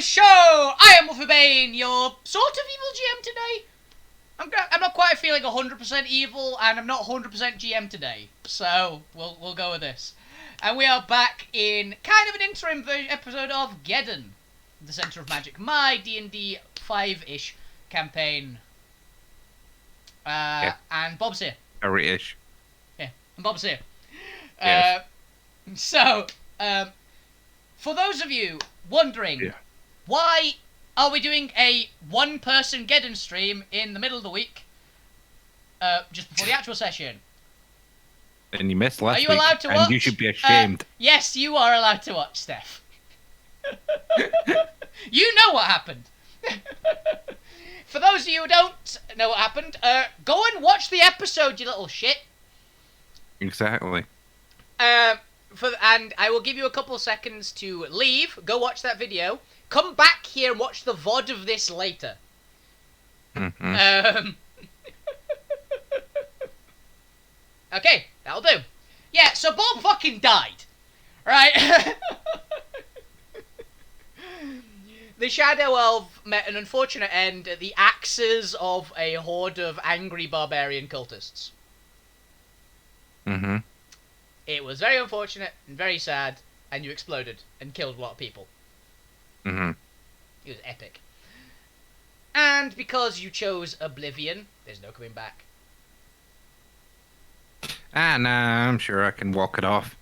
the show! I am Wolfie Bane, your sort of evil GM today. I'm not quite feeling 100% evil, and I'm not 100% GM today. So, we'll go with this. And we are back in kind of an interim episode of Geddon, the Centre of Magic, my D&D 5-ish campaign. Yeah. And Bob's here. Ish. Yeah, and Bob's here. Yes. For those of you wondering, Yeah. why are we doing a one-person Geddon stream in the middle of the week, just before the actual session? And you missed last Are you week, allowed to and watch? you should be ashamed. Yes, you are allowed to watch, Steph. You know what happened. For those of you who don't know what happened, go and watch the episode, you little shit. Exactly. And I will give you a couple of seconds to leave, go watch that video, come back here and watch the VoD of this later. Mm-hmm. Okay, that'll do. Yeah, so Bob fucking died. Right? The Shadow Elf met an unfortunate end at the axes of a horde of angry barbarian cultists. Mm-hmm. It was very unfortunate and very sad, and you exploded and killed a lot of people. Mm-hmm. It was epic. And because you chose Oblivion, there's no coming back. Nah, I'm sure I can walk it off.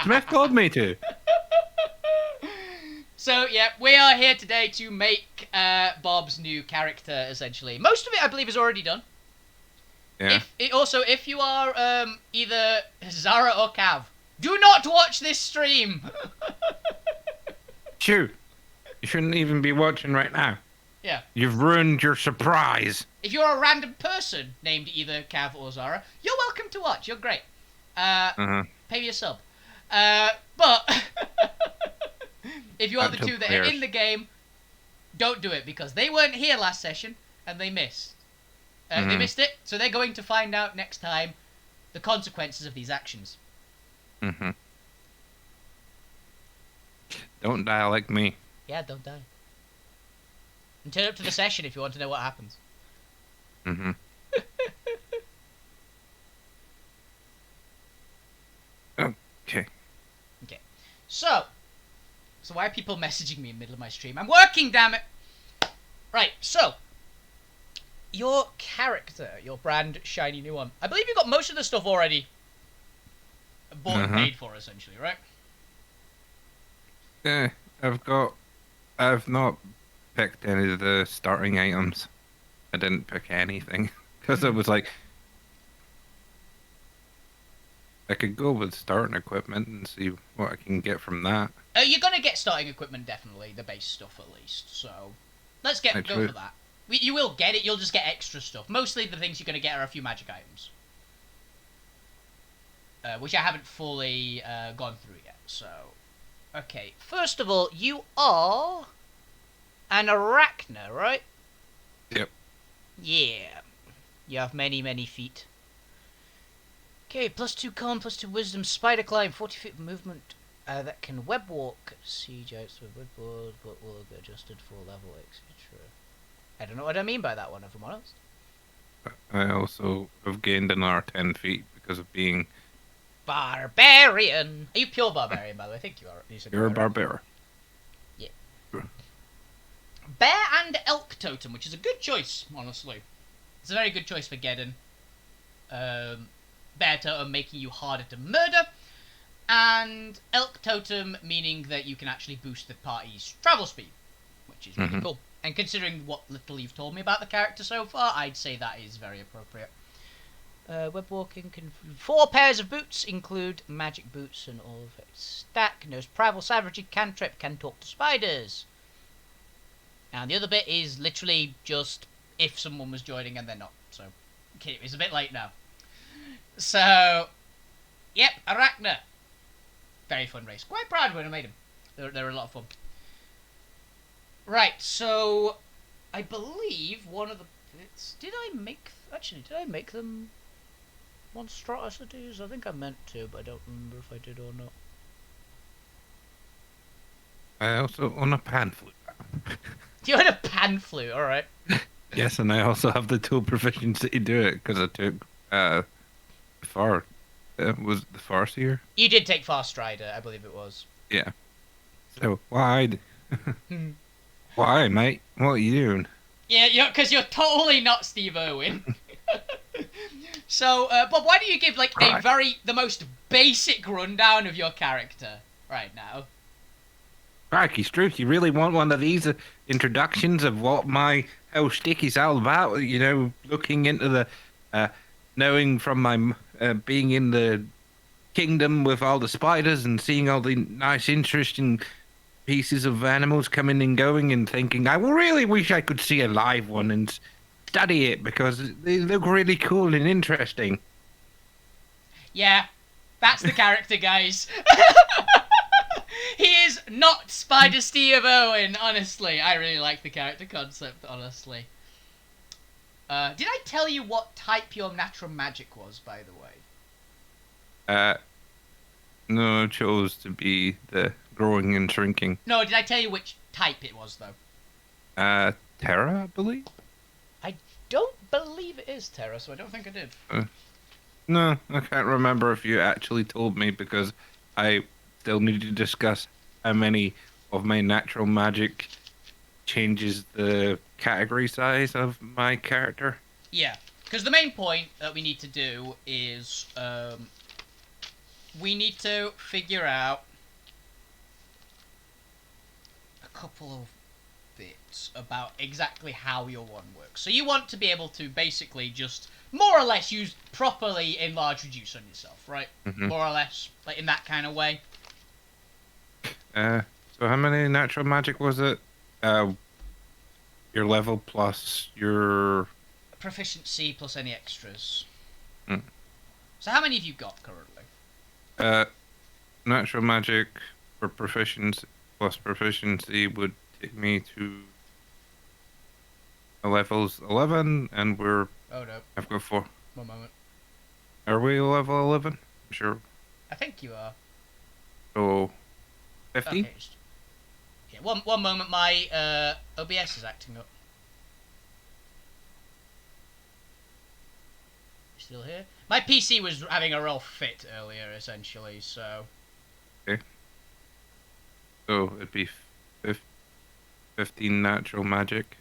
Smith told me to. So, yeah, we are here today to make Bob's new character, essentially. Most of it, I believe, is already done. Yeah. If you are either Zara or Cav, do not watch this stream! Shoo. You shouldn't even be watching right now. Yeah. You've ruined your surprise. If you're a random person named either Cav or Zara, you're welcome to watch. You're great. Pay me a sub. But if you are the two that are in the game, don't do it, because they weren't here last session and they missed. They missed it, so they're going to find out next time the consequences of these actions. Mm-hmm. Don't die like me. Yeah, don't die. And turn up to the session if you want to know what happens. Mm-hmm. Okay. Okay. So why are people messaging me in the middle of my stream? I'm working, damn it! Right, so your character, your brand shiny new one. I believe you got most of the stuff already bought and paid for, essentially, right? Yeah, I've not picked any of the starting items. I didn't pick anything because it was like I could go with starting equipment and see what I can get from that. You're gonna get starting equipment, definitely, the base stuff at least. So let's go for that. You will get it. You'll just get extra stuff. Mostly the things you're gonna get are a few magic items, which I haven't fully gone through yet. So, okay. First of all, you are an arachna, right? Yep. Yeah. You have many, many feet. Okay, +2 con, +2 wisdom, spider climb, 40 feet movement. That can web walk, siege outs with webboard, but will be adjusted for level, etc. I don't know what I mean by that one, if I'm honest. I also have gained another 10 feet because of being Barbarian. Are you pure barbarian, by the way? I think you are. You're a barbarian. Yeah. Bear and elk totem, which is a good choice, honestly. It's a very good choice for Geddon. Bear totem making you harder to murder, and elk totem meaning that you can actually boost the party's travel speed, which is really cool. And considering what little you've told me about the character so far, I'd say that is very appropriate. Web walking can 4 pairs of boots, include magic boots and all of its stack. Knows primal savagery, cantrip, can talk to spiders. And the other bit is literally just if someone was joining and they're not. So, okay, it's a bit late now. So, yep, Arachna. Very fun race. Quite proud when I made them. They're a lot of fun. Right, so I believe one of the bits. Did I make them monstrosities? I think I meant to, but I don't remember if I did or not. I also own a pan flute. You had a pan flute, alright. Yes, and I also have the tool proficiency to do it because I took far. Was it the Farseer? You did take Far Strider, I believe it was. Yeah. So why, mate? What are you doing? Yeah, because you're totally not Steve Irwin. So, Bob, why don't you give like Right. the most basic rundown of your character right now? Crikey, Struth, you really want one of these introductions of what my whole shtick is all about? You know, looking into the, knowing from my being in the kingdom with all the spiders and seeing all the nice, interesting pieces of animals coming and going, and thinking, I really wish I could see a live one and study it because they look really cool and interesting. Yeah, that's the character, guys. He is not Spider Steve Irwin, honestly. I really like the character concept, honestly. Did I tell you what type your natural magic was, by the way? No, I chose to be the growing and shrinking. No, did I tell you which type it was, though? Terra, I believe? I don't believe it is Terra, so I don't think I did. No, I can't remember if you actually told me because I still need to discuss how many of my natural magic changes the category size of my character. Yeah, because the main point that we need to do is we need to figure out a couple of bits about exactly how your one works. So you want to be able to basically just more or less use properly enlarge reduce on yourself, right? Mhm. More or less, like in that kind of way. So how many natural magic was it? Your level plus your... Proficiency plus any extras. Mm. So how many have you got currently? Natural magic for proficiency plus proficiency would take me to levels 11, and Oh no, I've got 4. one moment. Are we level 11? I'm sure. I think you are. So 15? Okay. Yeah, one moment. My OBS is acting up. Still here? My PC was having a real fit earlier, essentially. So. Okay. So it'd be 15 natural magic.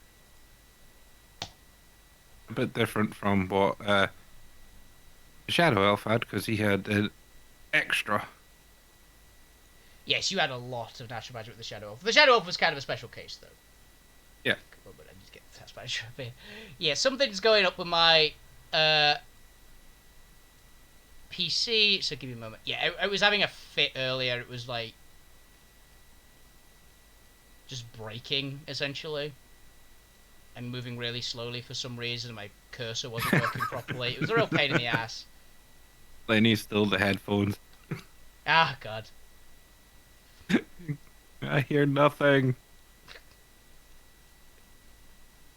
A bit different from what the Shadow Elf had, because he had an extra. Yes, you had a lot of natural magic with the Shadow Elf. The Shadow Elf was kind of a special case, though. Yeah. Come on, but I need to get that Spanish up here. Yeah, something's going up with my PC. So give me a moment. Yeah, I was having a fit earlier. It was like just breaking essentially, and moving really slowly for some reason. My cursor wasn't working properly. It was a real pain in the ass. Lenny stole the headphones. Ah, God. I hear nothing.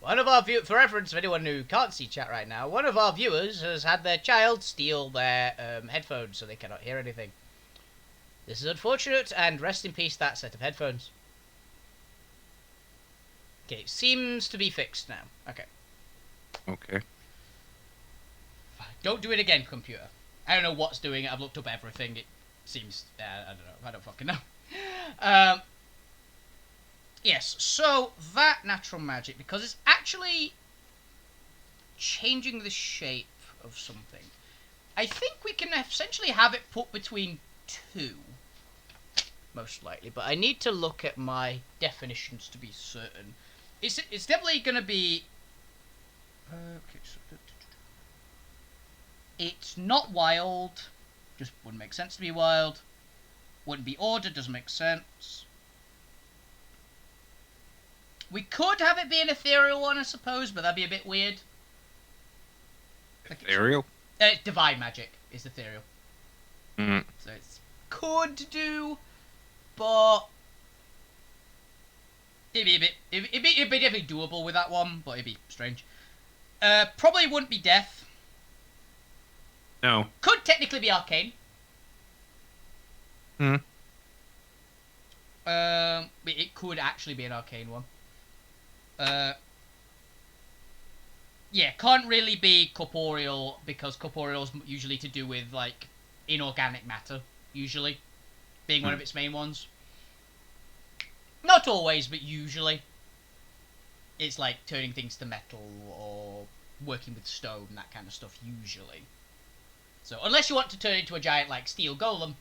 One of our for reference, for anyone who can't see chat right now, one of our viewers has had their child steal their headphones so they cannot hear anything. This is unfortunate, and rest in peace that set of headphones. Okay, seems to be fixed now. Okay. Okay. Don't do it again, computer. I don't know what's doing it. I've looked up everything. It seems... I don't know. I don't fucking know. Yes, so that natural magic, because it's actually changing the shape of something. I think we can essentially have it put between 2, most likely, but I need to look at my definitions to be certain. It's definitely going to be... okay, so... It's not wild, just wouldn't make sense to be wild. Wouldn't be ordered, doesn't make sense. We could have it be an ethereal one, I suppose, but that'd be a bit weird. Ethereal? Divine magic is ethereal. Mm. So it's could do, but it'd be a bit. It'd be definitely doable with that one, but it'd be strange. Probably wouldn't be death. No. Could technically be arcane. Hmm. It could actually be an arcane one. Yeah, can't really be corporeal because corporeal's usually to do with like inorganic matter, usually being one of its main ones. Not always, but usually. It's like turning things to metal or working with stone, that kind of stuff, usually. So, unless you want to turn into a giant, like, steel golem,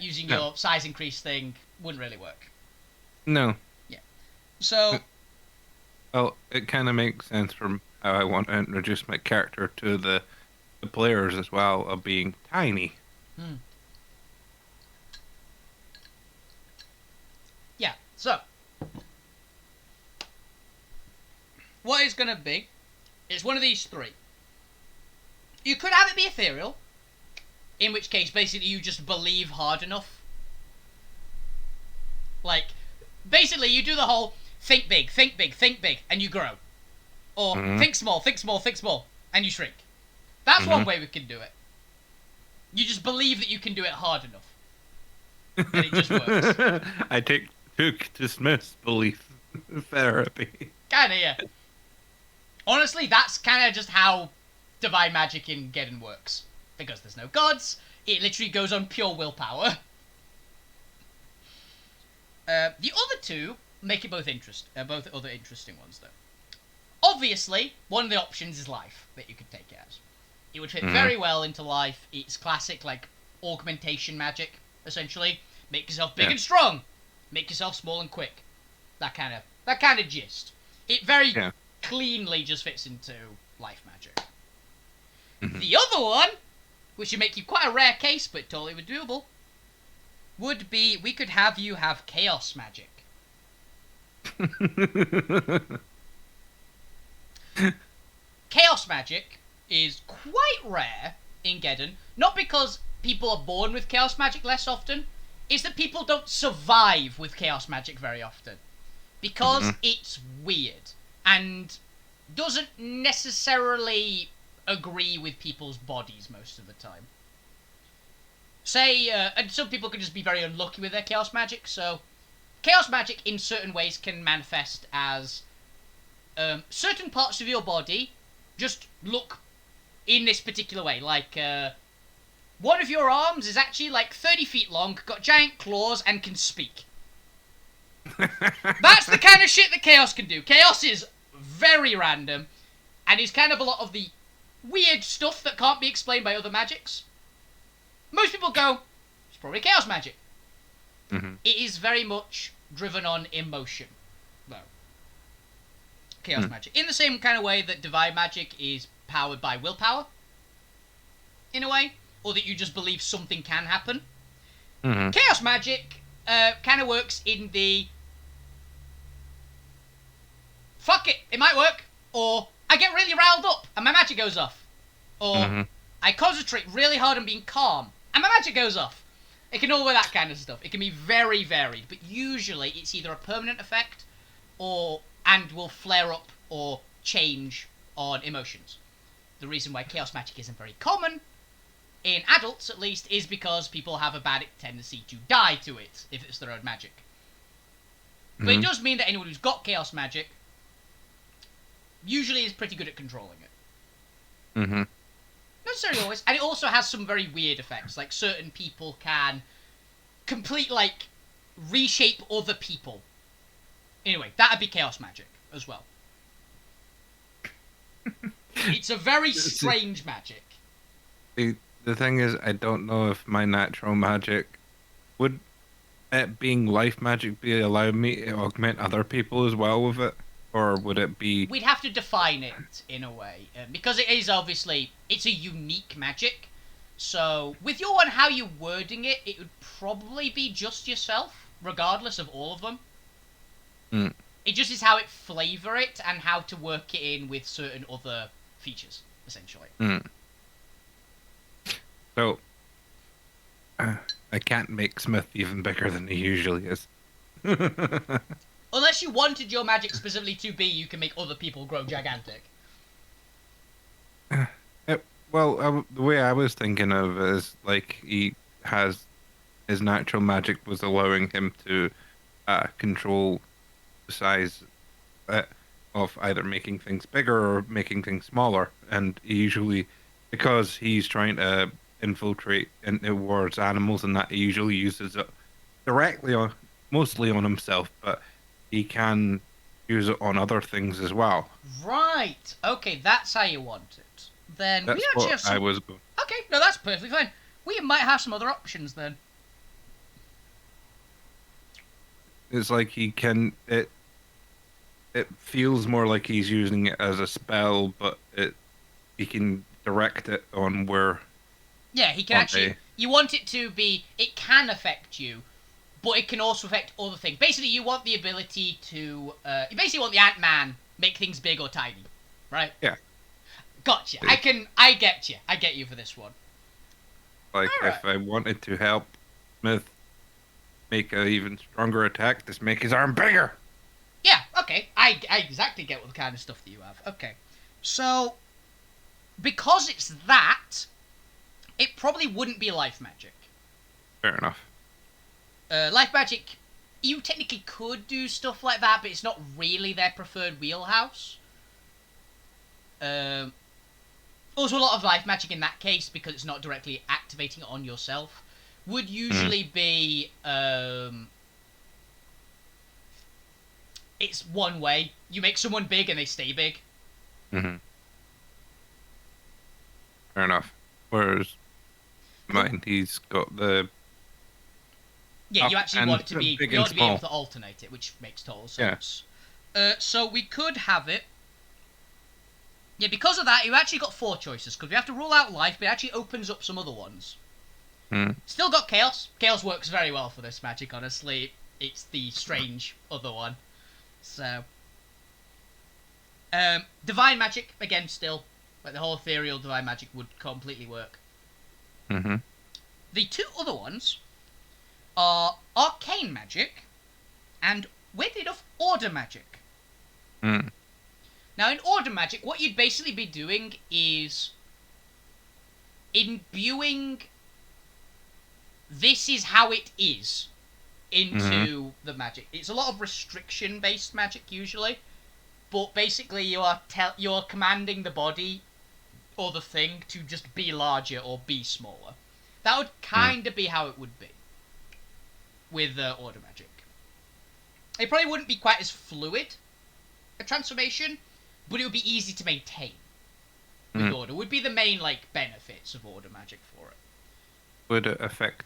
using your size increase thing wouldn't really work. No. Yeah. So... Well, it kind of makes sense from how I want to introduce my character to the players as well, of being tiny. Yeah, so... what it's going to be is one of these three. You could have it be ethereal, in which case basically you just believe hard enough. Like, basically you do the whole think big, think big, think big, and you grow. Or think small, think small, think small, and you shrink. That's one way we can do it. You just believe that you can do it hard enough. And it just works. I took dismiss belief therapy. Kinda, yeah. Honestly, that's kind of just how divine magic in Geddon works. Because there's no gods, it literally goes on pure willpower. The other two make it both other interesting ones, though. Obviously, one of the options is life that you could take it as. It would fit very well into life. It's classic, like, augmentation magic, essentially. Make yourself big and strong. Make yourself small and quick. That kind of gist. It very cleanly just fits into life magic. The other one, which would make you quite a rare case, but totally doable, would be we could have you have chaos magic. Chaos magic is quite rare in Geddon, not because people are born with chaos magic less often, it's that people don't survive with chaos magic very often. Because it's weird, and doesn't necessarily agree with people's bodies most of the time. And some people can just be very unlucky with their chaos magic, so chaos magic in certain ways can manifest as certain parts of your body just look in this particular way, like one of your arms is actually like 30 feet long, got giant claws, and can speak. That's the kind of shit that Chaos can do. Chaos is very random, and is kind of a lot of the weird stuff that can't be explained by other magics. Most people go, it's probably Chaos magic. It is very much driven on emotion, though. Chaos magic. In the same kind of way that divine magic is powered by willpower, in a way, or that you just believe something can happen. Chaos magic kind of works in the fuck it might work, or I get really riled up and my magic goes off, or I concentrate really hard on being calm and my magic goes off. It can all be that kind of stuff. It can be very varied, but usually it's either a permanent effect and will flare up or change on emotions. The reason why chaos magic isn't very common, in adults at least, is because people have a bad tendency to die to it if it's their own magic. But it does mean that anyone who's got chaos magic usually is pretty good at controlling it. Not necessarily always. And it also has some very weird effects. Like, certain people can reshape other people. Anyway, that'd be chaos magic as well. It's a very strange magic. The thing is, I don't know if my natural magic would it being life magic be allowing me to augment other people as well with it? Or would it be... We'd have to define it, in a way. Because it is, obviously, it's a unique magic. So, with your one, how you're wording it, it would probably be just yourself, regardless of all of them. It just is how it flavour it, and how to work it in with certain other features, essentially. So, I can't make Smith even bigger than he usually is. Unless you wanted your magic specifically to be, you can make other people grow gigantic. The way I was thinking of is, like, he has his natural magic was allowing him to control the size uh, of either making things bigger or making things smaller. And he usually, because he's trying to infiltrate into towards animals, and that he usually uses it directly on, mostly on himself, but he can use it on other things as well. Right. Okay, that's how you want it. Then we That's actually what have I some. was going. Okay, no, that's perfectly fine. We might have some other options then. It's like he can it. It feels more like he's using it as a spell, but he can direct it on where Yeah, he can on actually. a You want it to be. It can affect you, but it can also affect other things. Basically, you want the ability to. You basically want the Ant-Man make things big or tiny, right? yeah. Gotcha. I can. I get you. I get you for this one. Like All right. if I wanted to help Smith make a even stronger attack, just make his arm bigger. Yeah. Okay. I exactly get what the kind of stuff that you have. Okay. So, because it's that, it probably wouldn't be life magic. Fair enough. Life magic, you technically could do stuff like that, but it's not really their preferred wheelhouse. Um, Also, a lot of life magic in that case, because it's not directly activating it on yourself, would usually be it's one way. You make someone big and they stay big. Mm-hmm. Fair enough. Whereas mine, he's got the Yeah, up you actually and want it to be. big You and want to be able small. to alternate it, which makes total Yeah. sense. So we could have it. Yeah, because of that, you actually got 4 choices, because we have to rule out life, but it actually opens up some other ones. Mm. Still got chaos. Chaos works very well for this magic, honestly. It's the strange other one. So, divine magic, again, still. Like, the whole ethereal divine magic would completely work. Mm-hmm. The 2 other ones are arcane magic and, weirdly enough, order magic. Mm. Now, in order magic, what you'd basically be doing is imbuing this is how it is into the magic. It's a lot of restriction-based magic, usually. But basically, you're commanding the body or the thing to just be larger or be smaller. That would kind of be how it would be with order magic. It probably wouldn't be quite as fluid a transformation, but it would be easy to maintain with order. Would be the main benefits of order magic for it. Would it affect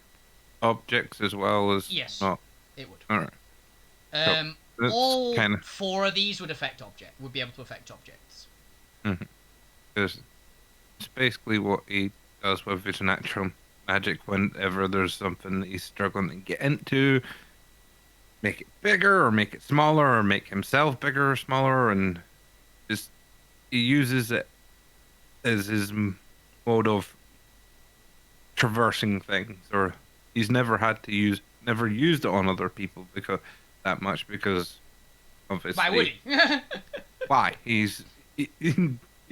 objects as well as Yes, not? it would. All right. So All kind of 4 of these would be able to affect objects. because it's basically what he does with his natural magic. Whenever there's something that he's struggling to get into, make it bigger or make it smaller or make himself bigger or smaller, and just he uses it as his mode of traversing things. Or he's never never used it on other people because that much because obviously Why would he? why he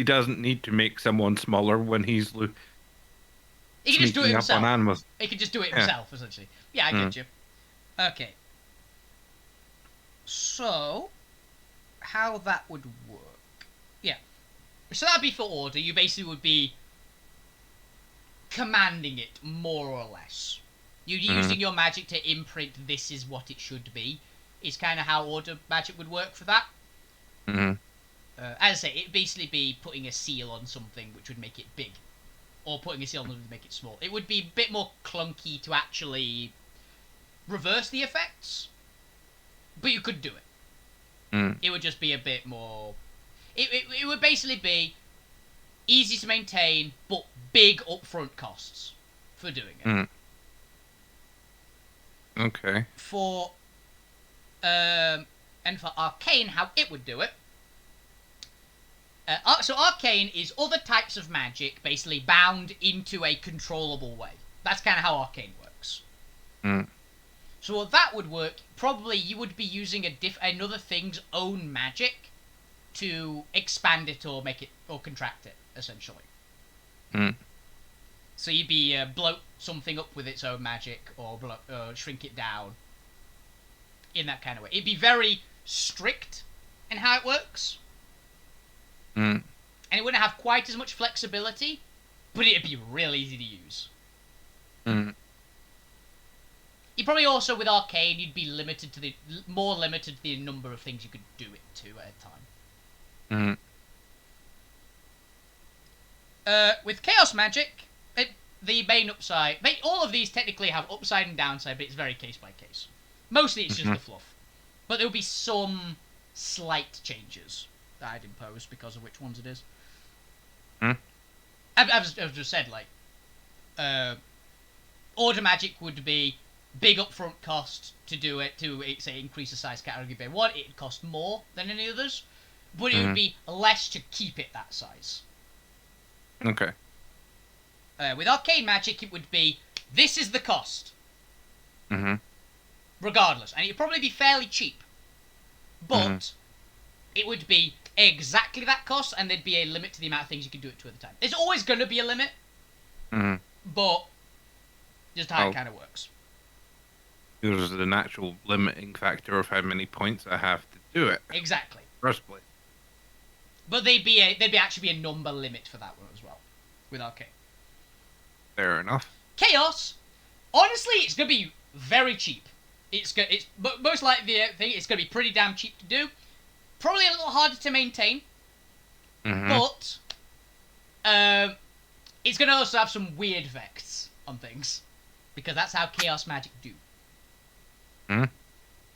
doesn't need to make someone smaller when he's He can just do it sneaking up on himself. animals. He can just do it Yeah. himself, essentially. Yeah, I get you. Okay. So, how that would work. Yeah. So that'd be for order. You basically would be commanding it, more or less. You're using your magic to imprint this is what it should be. Is kind of how order magic would work for that. Mm-hmm. As I say, it'd basically be putting a seal on something which would make it big. Or putting a seal on something to make it small. It would be a bit more clunky to actually reverse the effects. But you could do it. Mm. It would just be a bit more... It would basically be easy to maintain, but big upfront costs for doing it. Mm. Okay. And for Arcane, how it would do it. So Arcane is other types of magic basically bound into a controllable way. That's kind of how Arcane works. Mm. So what that would work, probably you would be using another thing's own magic to expand it or make it or contract it, essentially. Mm. So you'd be bloat something up with its own magic, or shrink it down in that kind of way. It'd be very strict in how it works. Mm. And it wouldn't have quite as much flexibility, but it'd be real easy to use. Mm. You probably also, with Arcane, you'd be more limited to the number of things you could do it to at a time. With Chaos Magic, the main upside... all of these technically have upside and downside, but it's very case by case. Mostly it's just the fluff. But there'll be some slight changes that I'd impose because of which ones it is. I've just said, like... Order Magic would be big upfront cost to do it, to, say, increase the size category by 1. It'd cost more than any others, but it would be less to keep it that size. Okay. With Arcane Magic, it would be, this is the cost. Regardless. And it'd probably be fairly cheap. But it would be exactly that cost, and there'd be a limit to the amount of things you can do it to at the time. There's always going to be a limit, but just how it kind of works. There's the natural limiting factor of how many points I have to do it. Exactly. First place. But there'd actually be a number limit for that one as well, with Arcane. Fair enough. Chaos, honestly, it's gonna be very cheap. It's most likely the thing. It's gonna be pretty damn cheap to do. Probably a little harder to maintain, but it's gonna also have some weird effects on things, because that's how Chaos Magic do.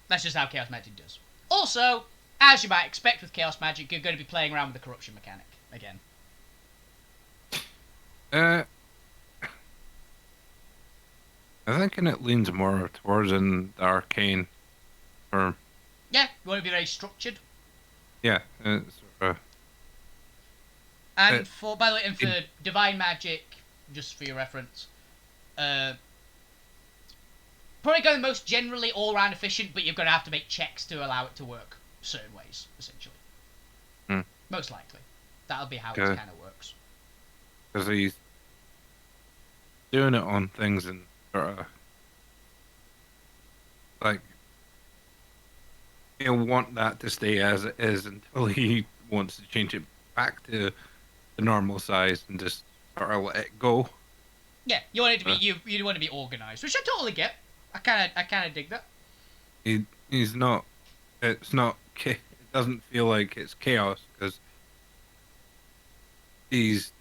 That's just how Chaos Magic does. Also, as you might expect with Chaos Magic, you're going to be playing around with the corruption mechanic again. I think it leans more towards in the arcane. Or yeah, you want to be very structured. Yeah. And for divine magic, just for your reference, probably going most generally all-round efficient, but you're going to have to make checks to allow it to work certain ways, essentially. Most likely. That'll be how it kind of works. Because he's doing it on things and sort of... like... he'll want that to stay as it is until he wants to change it back to the normal size and just sort of let it go. Yeah, you want it to be... You want to be organised, which I totally get. I kind of dig that. He's not. It's not. It doesn't feel like it's chaos because he's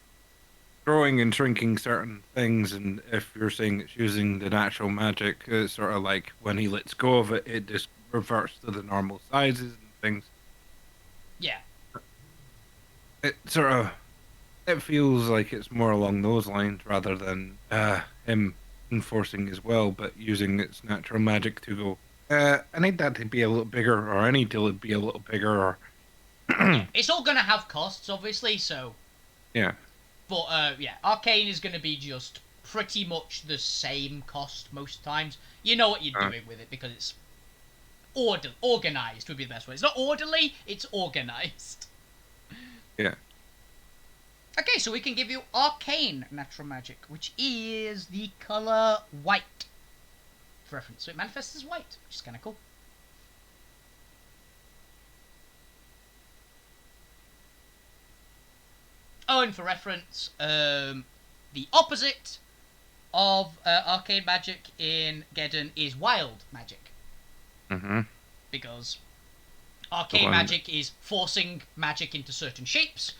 growing and shrinking certain things, and if you're saying it's using the natural magic, it's sort of like when he lets go of it, it just reverts to the normal sizes and things. Yeah. It sort of. It feels like it's more along those lines rather than him enforcing as well, but using its natural magic to go, I need that to be a little bigger, or I need to be a little bigger, or... yeah, it's all going to have costs, obviously, so... Yeah. But, yeah, Arcane is going to be just pretty much the same cost most times. You know what you're doing with it, because it's... organised would be the best way. It's not orderly, it's organised. Yeah. Okay, so we can give you Arcane Natural Magic, which is the colour white. For reference, so it manifests as white, which is kind of cool. Oh, and for reference, the opposite of Arcane Magic in Geddon is Wild Magic. Because Arcane Magic is forcing magic into certain shapes.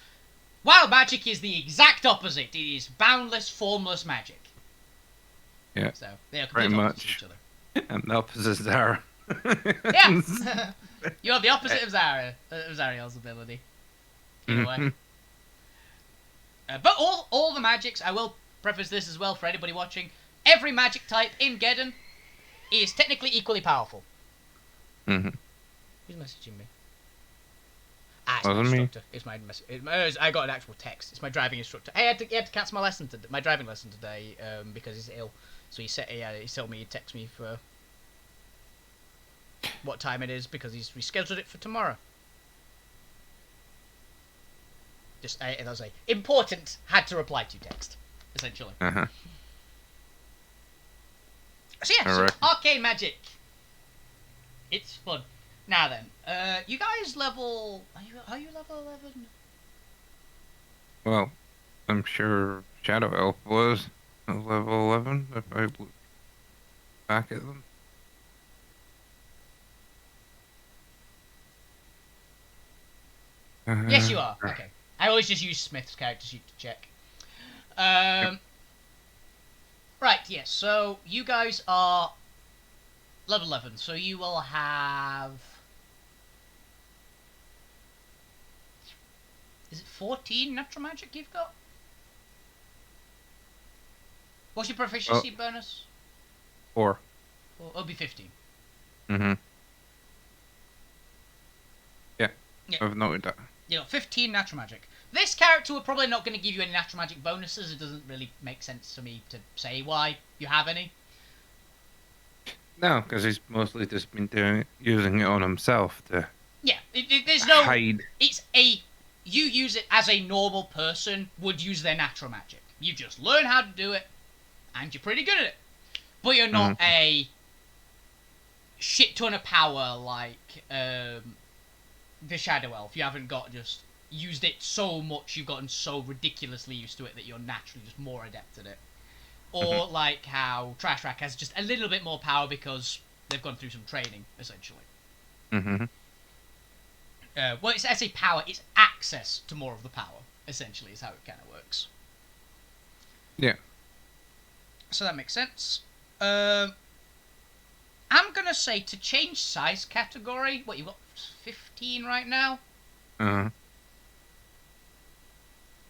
Wild Magic is the exact opposite. It is boundless, formless magic. Yeah. So they are completely opposite of each other. And the opposite is Zara. Yeah. You're the opposite of Zariel's ability. In a way. But all the magics, I will preface this as well for anybody watching, every magic type in Geddon is technically equally powerful. Who's messaging me? It's my instructor. It's my message. I got an actual text. It's my driving instructor. He had to cancel my driving lesson today because he's ill. So he told me he'd text me for what time it is because he's rescheduled it for tomorrow. Just that was a important had to reply to text. essentially. Uh-huh. So yeah, so arcane magic. It's fun. Now then, you guys level... Are you level 11? Well, I'm sure Shadow Elf was at level 11 if I look back at them. Yes, you are. Okay. I always just use Smith's character sheet to check. Yep. Right, yes. So you guys are level 11. So you will have... Is it 14 natural magic you've got? What's your proficiency bonus? 4. It'll be 15. Mm-hmm. Yeah, Yeah. I've noted that. You know, 15 natural magic. This character we're probably not going to give you any natural magic bonuses. It doesn't really make sense to me to say why you have any. No, because he's mostly just been using it on himself to Yeah, there's no... hide. It's a... You use it as a normal person would use their natural magic. You just learn how to do it, and you're pretty good at it. But you're not a shit ton of power like the Shadow Elf. You haven't got just used it so much, you've gotten so ridiculously used to it that you're naturally just more adept at it. Or like how Trash Rack has just a little bit more power because they've gone through some training, essentially. Mm-hmm. Well, it's, I say power, it's access to more of the power, essentially, is how it kind of works. Yeah. So that makes sense. I'm going to say to change size category, what, you've got 15 right now? Uh-huh.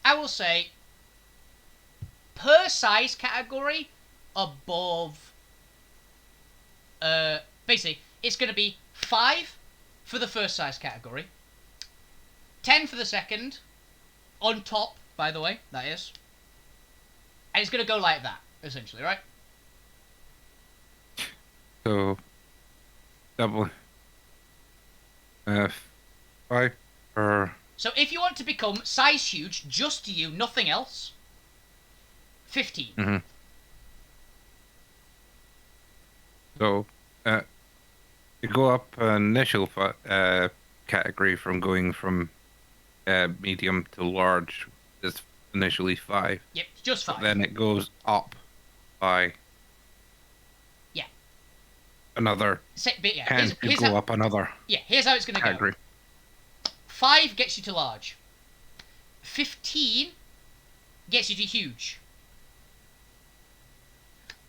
I will say, per size category, above... basically, it's going to be 5 for the first size category, 10 for the second, on top, by the way, that is. And it's going to go like that, essentially, right? So, double 5 per... So if you want to become size huge, just you, nothing else, 15. Mm-hmm. So, to go up initial category from going from medium to large is initially 5. Yep, just 5. But then it goes up by another 10 to go up another. Yeah, here's how it's going to go. 5 gets you to large. 15 gets you to huge.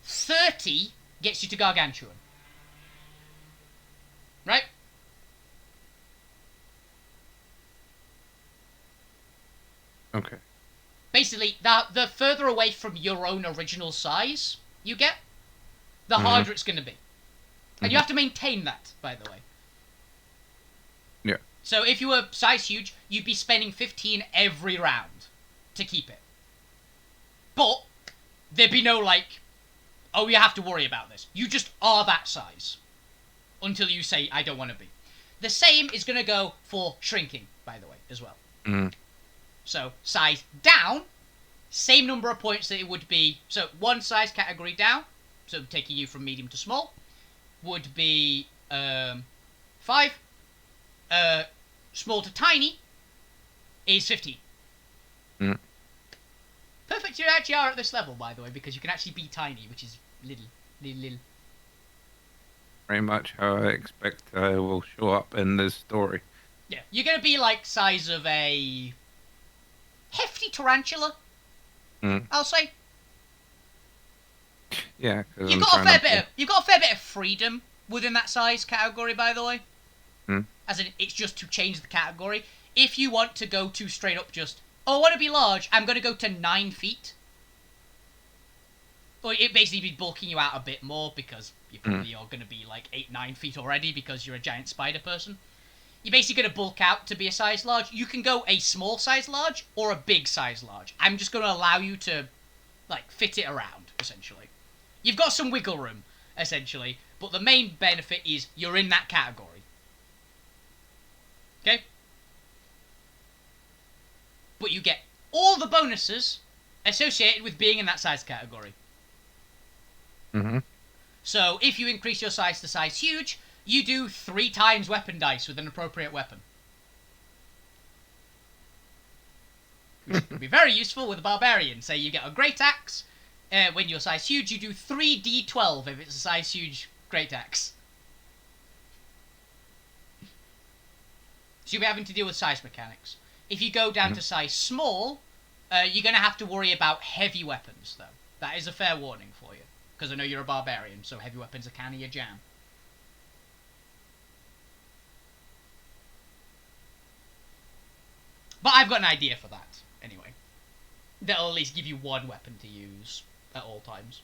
30 gets you to gargantuan. Right? Okay. Basically, the further away from your own original size you get, the harder it's going to be. And you have to maintain that, by the way. Yeah. So if you were size huge, you'd be spending 15 every round to keep it. But there'd be no, like, oh, you have to worry about this. You just are that size. Until you say, I don't want to be. The same is going to go for shrinking, by the way, as well. So, size down, same number of points that it would be. So, one size category down, so taking you from medium to small, would be 5. Small to tiny is 15. Perfect, you actually are at this level, by the way, because you can actually be tiny, which is little. Very much how I expect I will show up in this story. Yeah, you're going to be like size of a hefty tarantula, I'll say. Yeah, you've got a fair bit of freedom within that size category, by the way. As in, it's just to change the category. If you want to go to straight up just, oh, I want to be large, I'm going to go to 9 feet. Or it basically be bulking you out a bit more because you probably are going to be like 8-9 feet already because you're a giant spider person. You're basically going to bulk out to be a size large. You can go a small size large or a big size large. I'm just going to allow you to, like, fit it around, essentially. You've got some wiggle room, essentially, but the main benefit is you're in that category. Okay? But you get all the bonuses associated with being in that size category. Mm-hmm. So if you increase your size to size huge, you do 3 times weapon dice with an appropriate weapon. Which can be very useful with a barbarian. Say you get a great axe, when you're size huge, you do 3d12 if it's a size huge great axe. So you'll be having to deal with size mechanics. If you go down to size small, you're going to have to worry about heavy weapons, though. That is a fair warning for you. Because I know you're a barbarian, so heavy weapons are kind of your jam. But I've got an idea for that, anyway. That'll at least give you one weapon to use at all times.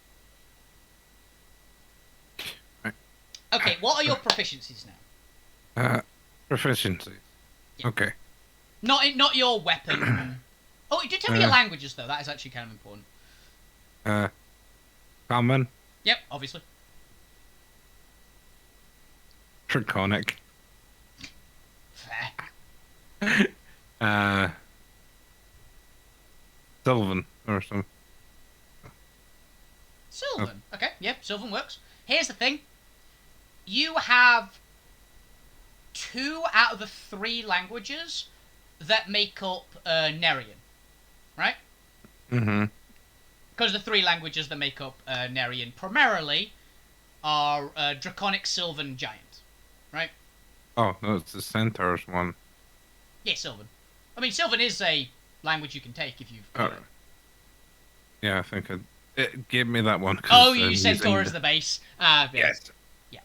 Okay, what are your proficiencies now? Proficiencies. Yeah. Okay. Not your weapon. Oh, you did tell me your languages, though. That is actually kind of important. Common. Yep, obviously. Draconic. Fair. Sylvan or something. Sylvan. Okay, yep, Sylvan works. Here's the thing. You have 2 out of the 3 languages that make up Nerian. Right? Mm-hmm. Because the 3 languages that make up Nerian primarily are Draconic, Sylvan, Giant. Right? Oh, no, it's the Centaur's one. Yeah, Sylvan. I mean, Sylvan is a language you can take if you've got it. Yeah, I think it gave me that one. Oh, you use Centaur as the base. Yes. Yeah.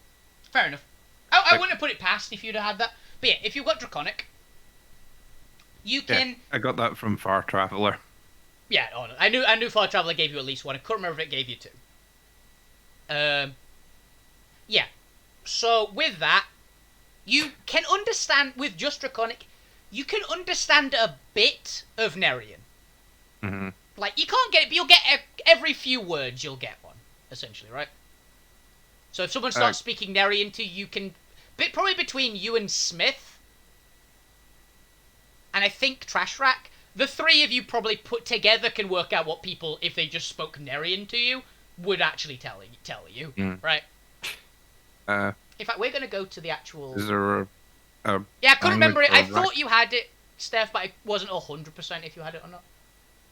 Fair enough. I wouldn't have put it past if you'd have had that. But yeah, if you've got Draconic, you can... Yeah, I got that from Far Traveler. Yeah, I knew Far Traveler gave you at least 1. I couldn't remember if it gave you 2. Yeah. So, with that, you can understand, with just Draconic, you can understand a bit of Nerian. Mm-hmm. Like, you can't get it, but you'll get every few words, you'll get one, essentially, right? So if someone starts speaking Nerian to you, can... Probably between you and Smith, and I think Trash Rack, the 3 of you probably put together can work out what people, if they just spoke Nerian to you, would actually tell you, right? In fact, we're going to go to the actual... Is there a yeah, I couldn't remember it. I thought you had it, Steph, but I wasn't 100% if you had it or not.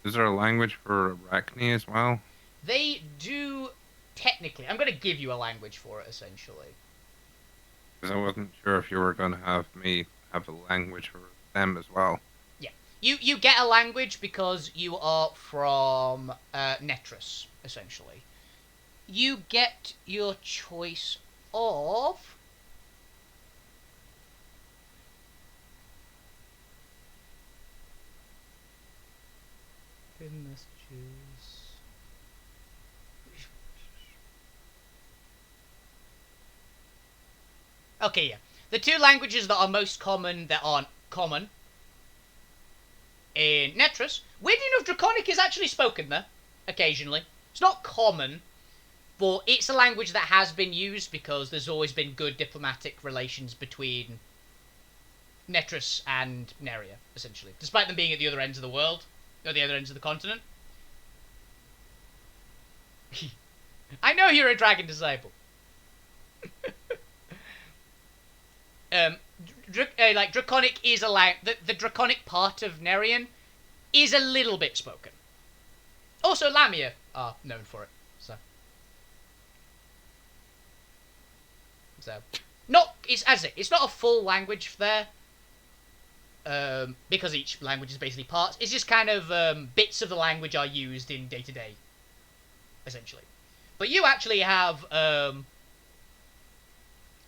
Is there a language for Arachne as well? They do, technically. I'm going to give you a language for it, essentially. Because I wasn't sure if you were going to have me have a language for them as well. Yeah. You get a language because you are from Netris, essentially. You get your choice of... messages. Okay, yeah. The 2 languages that are most common that aren't common in Netris. Weirdly enough, Draconic is actually spoken there, occasionally. It's not common, but it's a language that has been used because there's always been good diplomatic relations between Netris and Neria, essentially. Despite them being at the other ends of the world, or the other ends of the continent. I know you're a dragon disciple. Like, Draconic is the Draconic part of Nerian is a little bit spoken. Also, Lamia are known for it, so it's not a full language there, because each language is basically parts. It's just kind of bits of the language are used in day-to-day, essentially. But you actually have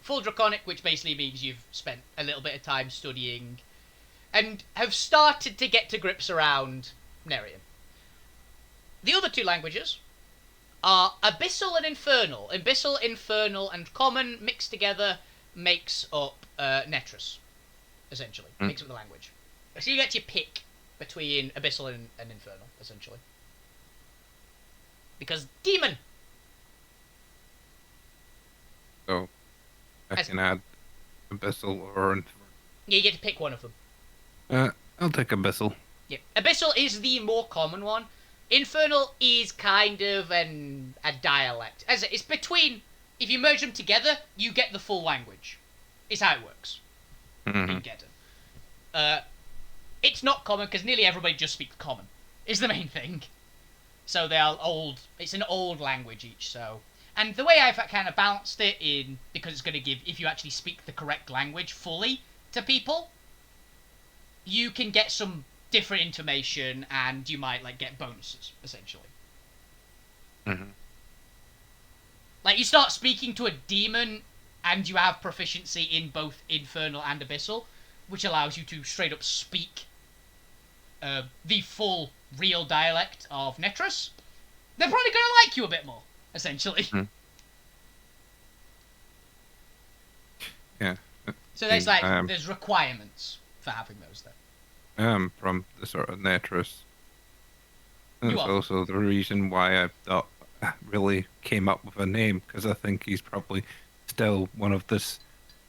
full Draconic, which basically means you've spent a little bit of time studying and have started to get to grips around Nerian. The other 2 languages are Abyssal and Infernal. Abyssal, Infernal, and Common mixed together makes up Netris, essentially. Makes up the language. So you get to pick between Abyssal and Infernal, essentially. Because Demon! So, I can add Abyssal or Infernal. Yeah, you get to pick one of them. I'll take Abyssal. Yeah. Abyssal is the more common one, Infernal is kind of a dialect. As it's between. If you merge them together, you get the full language. Is how it works in Geddon. It's not common because nearly everybody just speaks common. Is the main thing. So they are old. It's an old language each. So, and the way I've kind of balanced it in because it's going to give if you actually speak the correct language fully to people, you can get some different information and you might like get bonuses essentially. Like you start speaking to a demon and you have proficiency in both infernal and abyssal, which allows you to straight up speak the full real dialect of Netrus. They're probably going to like you a bit more essentially. Yeah. So there's there's requirements for having those though. From the sort of Netrus. That's You are. also the reason why I thought really came up with a name, because I think he's probably still one of this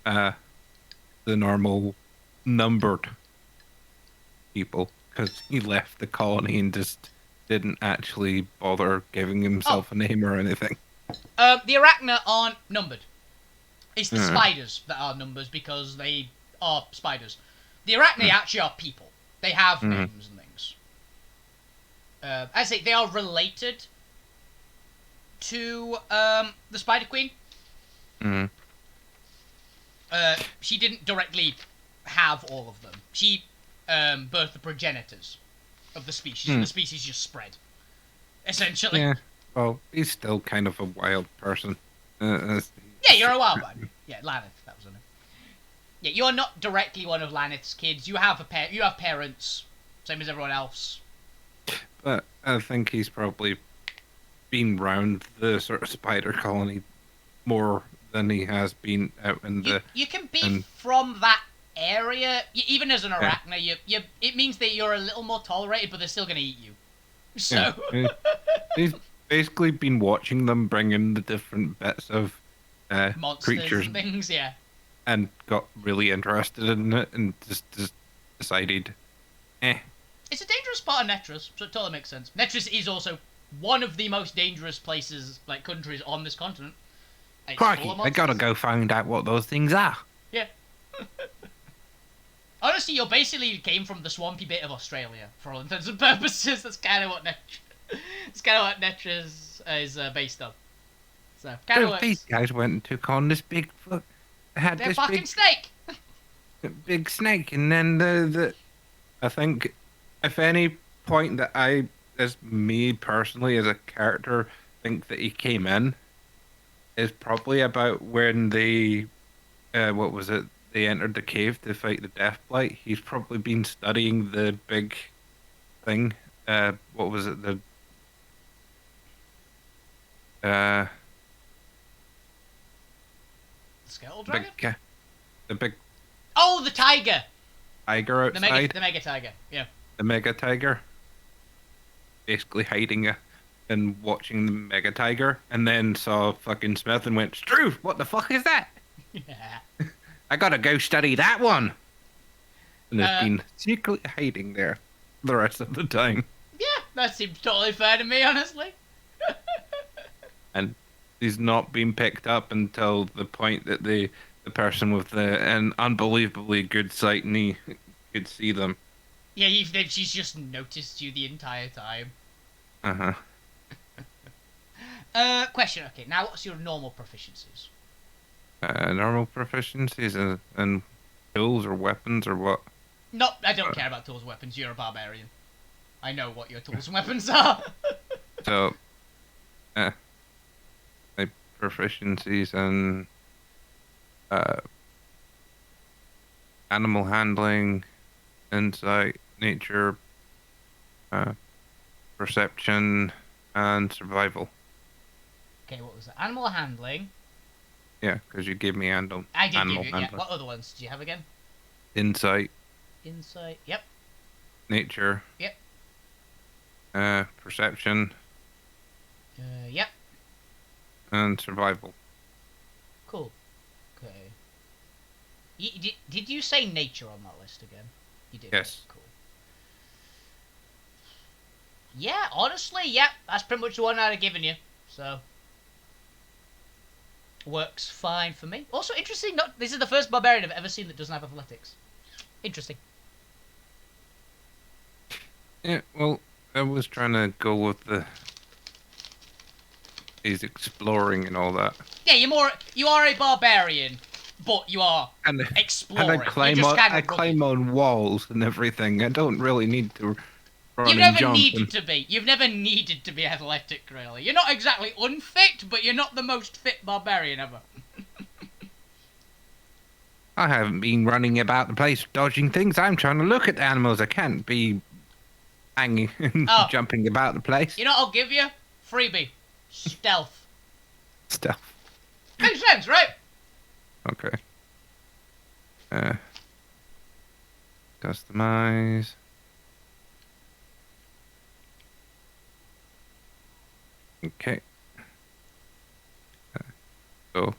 the normal numbered people, because he left the colony and just didn't actually bother giving himself a name or anything. The Arachna aren't numbered. It's the spiders that are numbers because they are spiders. The Arachne actually are people. They have names and things. I say they are related to the Spider Queen. She didn't directly have all of them. She birthed the progenitors of the species, and the species just spread. Essentially. Yeah. Well, he's still kind of a wild person. Yeah, you're a wild one. Yeah, Laneth, that was her name. Yeah, you're not directly one of Laneth's kids. You have you have parents, same as everyone else. But I think he's probably been round the sort of spider colony more than he has been out in the. You can be from that area, even as an Arachna. You it means that you're a little more tolerated, but they're still gonna eat you. So he's basically been watching them bring in the different bits of monsters creatures and things, yeah. And got really interested in it and just decided, It's a dangerous part of Netrus, so it totally makes sense. Netrus is also one of the most dangerous places, like countries on this continent. Crikey, I gotta go find out what those things are. Yeah. Honestly, you basically came from the swampy bit of Australia, for all intents and purposes. That's kind of what Netrus is based on. So, kind of these guys went and took on this big had They're this fucking snake! big snake, and then I think if any point that I, as me personally as a character, think that he came in is probably about when they what was it, they entered the cave to fight the Deathblight. He's probably been studying the big thing, what was it, the Skeletal dragon? The big Oh, the tiger! tiger outside. The mega tiger, yeah. The mega tiger. Basically hiding and watching the mega tiger, and then saw fucking Smith and went, Struth, what the fuck is that? Yeah. I gotta go study that one. And has been secretly hiding there the rest of the time. Yeah, that seems totally fair to me, honestly. And he's not been picked up until the point that the person with an unbelievably good sight and he could see them. Yeah, she's just noticed you the entire time. Question, okay, now what's your normal proficiencies? Normal proficiencies and tools or weapons or what? No, I don't care about tools and weapons, you're a barbarian. I know what your tools and weapons are. So, my proficiencies and animal handling, insight, nature, perception, and survival. Okay, what was that? Animal handling. Yeah, because you gave me animal I did animal give you, handling. yeah. What other ones did you have again? Insight. Insight, yep. Nature. Yep. Perception. Yep. And survival. Cool. Okay. Did you say nature on that list again? You did. Yes. Cool. Yeah, honestly, yeah, that's pretty much the one I'd have given you. So, works fine for me. Also, interesting, this is the first barbarian I've ever seen that doesn't have athletics. Interesting. Yeah, well, I was trying to go with he's exploring and all that. Yeah, you are a barbarian, but you are And exploring. You're just kind I of rugged. climb on walls and everything. I don't really need to You've run and never jump. needed to be. You've never needed to be athletic, really. You're not exactly unfit, but you're not the most fit barbarian ever. I haven't been running about the place dodging things. I'm trying to look at the animals. I can't be hanging and Oh, jumping about the place. you know what I'll give you? Freebie. Stealth. Stuff. Makes sense, right? Okay. Customize. Okay. So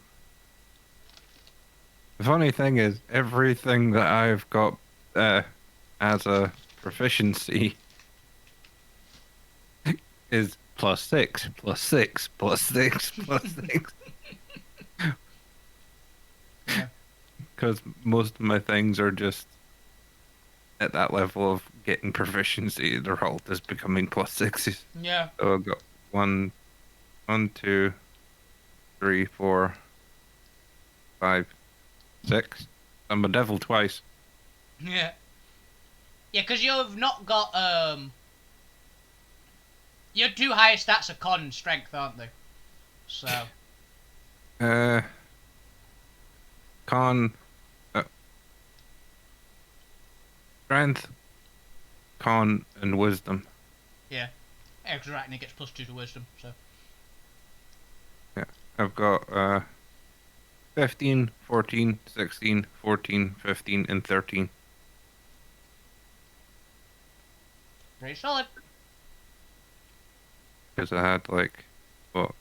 the funny thing is, everything that I've got as a proficiency is +6, +6, +6, +6. Yeah. Because most of my things are just at that level of getting proficiency. They're all just becoming +6s. Yeah. So I've got 1, 2, 3, 4, 5, 6. I'm a devil twice. Yeah. Yeah, because you've not got, your two highest stats are con and strength, aren't they? So. Con, strength, con, and wisdom. Yeah. Because Arachne gets +2 to wisdom, so. Yeah, I've got 15, 14, 16, 14, 15, and 13. Pretty solid. Because I had like, what,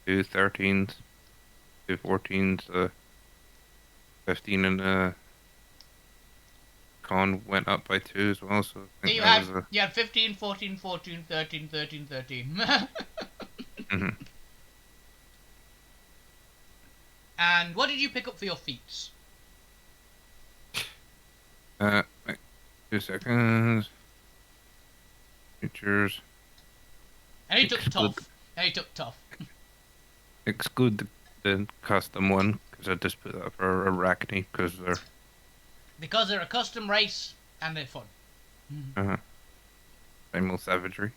2 13s, 2 14s, 15, and con went up by 2 as well. So I think You that had, was you had 15, 14, 14, 13, 13, 13. Mhm. And what did you pick up for your feats? Wait, 2 seconds. Features. And he took Exclude- tough. And he took tough. Exclude the custom one, because I just put that for Arachne, because they're Because they're a custom race and they're fun. primal savagery.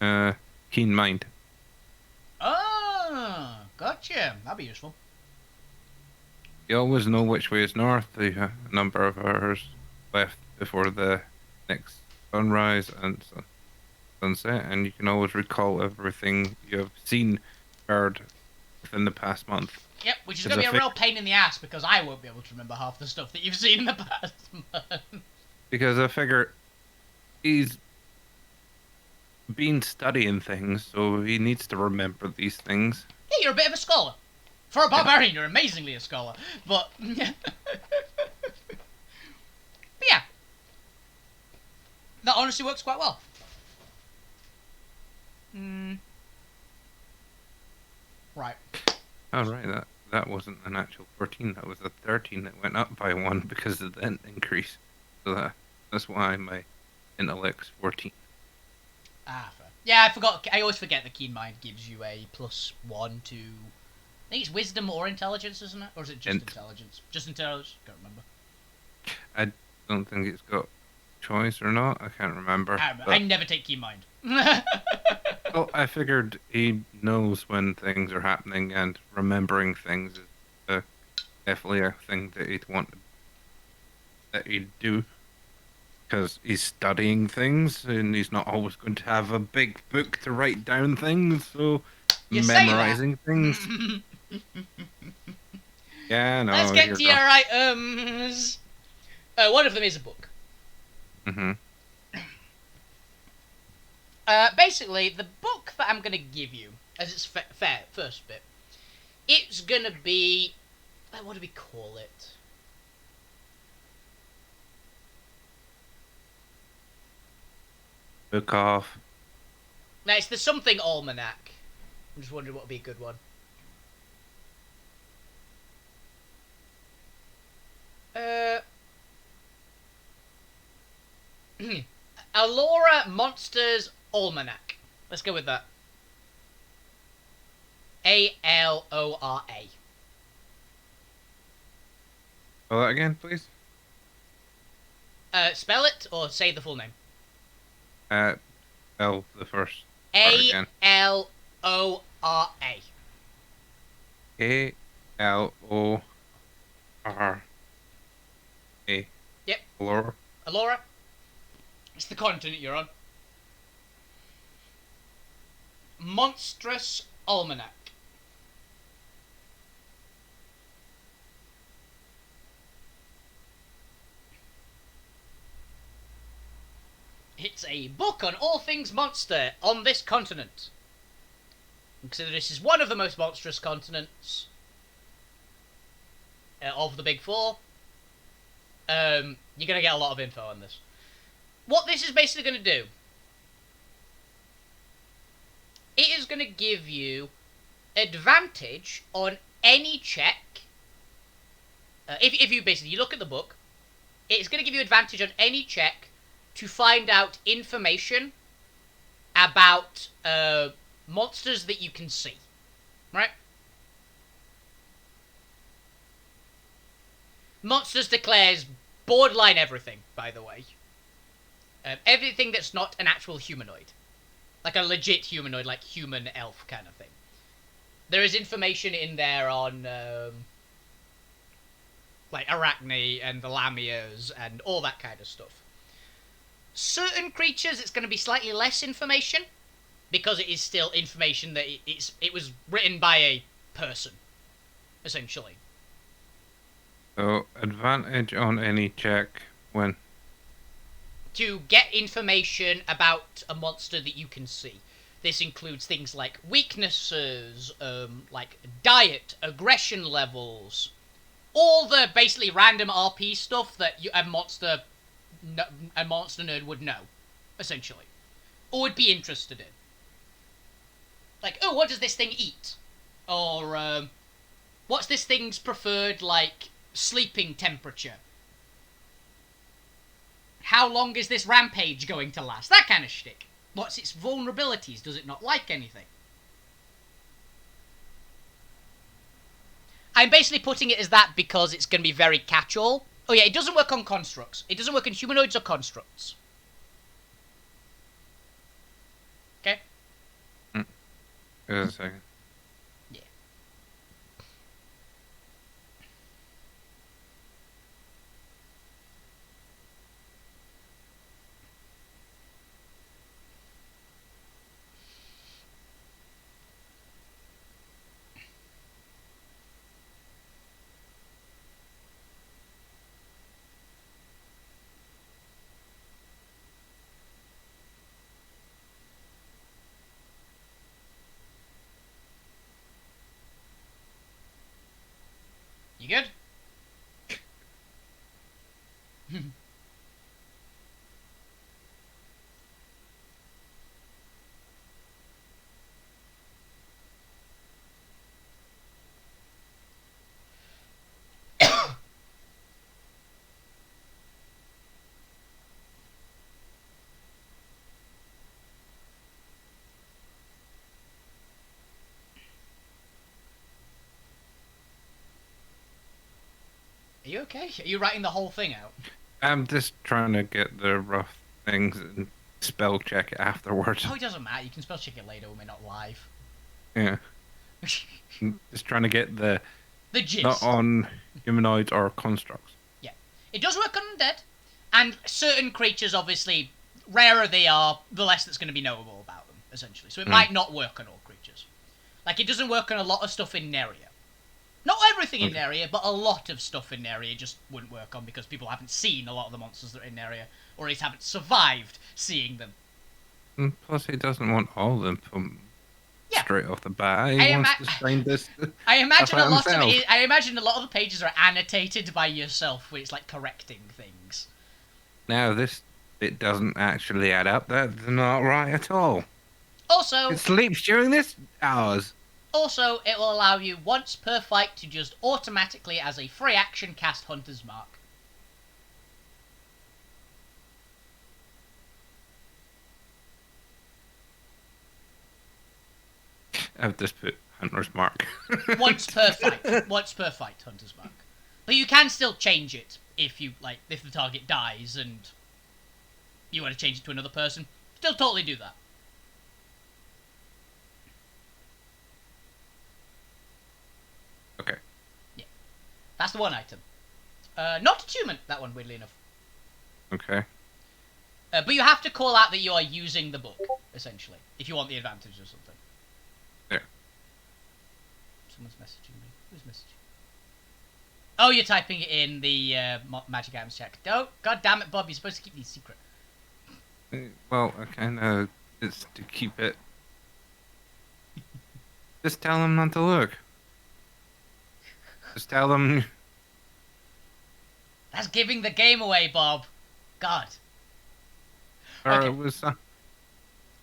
Keen mind. Oh, gotcha. That'd be useful. You always know which way is north. The number of hours left before the next sunrise and sunset, and you can always recall everything you have seen, heard within the past month. Yep, which is It's going to a be a real pain in the ass because I won't be able to remember half the stuff that you've seen in the past month. Because I figure he's been studying things, so he needs to remember these things. Yeah, you're a bit of a scholar. For a barbarian, you're amazingly a scholar. But, but yeah. That honestly works quite well. Right. Oh, right, that wasn't an actual 14, that was a 13 that went up by 1 because of the increase. So that's why my intellect's 14. Ah, fair. Yeah, I forgot. I always forget that Keen Mind gives you a +1 to... I think it's wisdom or intelligence, isn't it? Or is it just intelligence? Just intelligence? Can't remember. I don't think it's got choice or not. I can't remember. I never take Keen Mind. Well, I figured he knows when things are happening, and remembering things is definitely a thing that he'd do. Because he's studying things, and he's not always going to have a big book to write down things, so You memorizing things. Yeah, no. Let's get to your items. One of them is a book. Basically, the book that I'm going to give you, as its first bit, it's going to be... what do we call it? Book off. Now, it's the something almanac. I'm just wondering what would be a good one. Alora Monsters Almanac. Let's go with that. Alora. Spell that again, please. Spell it or say the full name. Spell the first part again. Alora. Alora. Yep. Alora. Alora. It's the continent you're on. Monstrous Almanac. It's a book on all things monster on this continent. Consider this is one of the most monstrous continents of the big four. You're going to get a lot of info on this. What this is basically going to do, it is going to give you advantage on any check. If you basically you look at the book, it's going to give you advantage on any check to find out information about monsters that you can see, right? Monsters declares borderline everything, by the way. Everything that's not an actual humanoid. Like a legit humanoid, like human elf kind of thing. There is information in there on like Arachne and the Lamias and all that kind of stuff. Certain creatures, it's going to be slightly less information, because it is still information that it was written by a person, essentially. So, advantage on any check when? To get information about a monster that you can see. This includes things like weaknesses, like diet, aggression levels, all the basically random RP stuff that a monster nerd would know, essentially, or would be interested in. Like, oh, what does this thing eat? Or, what's this thing's preferred, like, sleeping temperature? How long is this rampage going to last? That kind of shtick. What's its vulnerabilities? Does it not like anything? I'm basically putting it as that because it's going to be very catch-all. Oh yeah, it doesn't work on constructs. It doesn't work on humanoids or constructs. Okay? Wait a second. Yeah. You good? Are you okay? Are you writing the whole thing out? I'm just trying to get the rough things and spell check it afterwards. Oh, it doesn't matter. You can spell check it later when we're not live. Yeah. Just trying to get the gist. Not on humanoids or constructs. Yeah. It does work on undead. And certain creatures, obviously, rarer they are, the less that's going to be knowable about them, essentially. So it might not work on all creatures. Like, it doesn't work on a lot of stuff in Neria. Not everything in Neria, but a lot of stuff in Neria just wouldn't work on because people haven't seen a lot of the monsters that are in Neria, or at least haven't survived seeing them. And plus, he doesn't want all of them from straight off the bat. He wants to find this. I imagine a lot of the pages are annotated by yourself, where it's like correcting things. Now this it doesn't actually add up. That's not right at all. Also, It sleeps during this hours. Also, it will allow you once per fight to just automatically, as a free action, cast Hunter's Mark. I've just put Hunter's Mark. Once per fight. Once per fight, Hunter's Mark. But you can still change it if if the target dies and you want to change it to another person. Still totally do that. Okay. Yeah. That's the one item. Not attunement, that one, weirdly enough. Okay. But you have to call out that you are using the book, essentially, if you want the advantage or something. Yeah. Someone's messaging me. Who's messaging? Oh, you're typing it in the magic items check. Oh, god damn it, Bob, you're supposed to keep these secret. Well, okay, no, it's to keep it. Just tell them not to look. Just tell them. That's giving the game away, Bob. God. Or Okay. it was. No,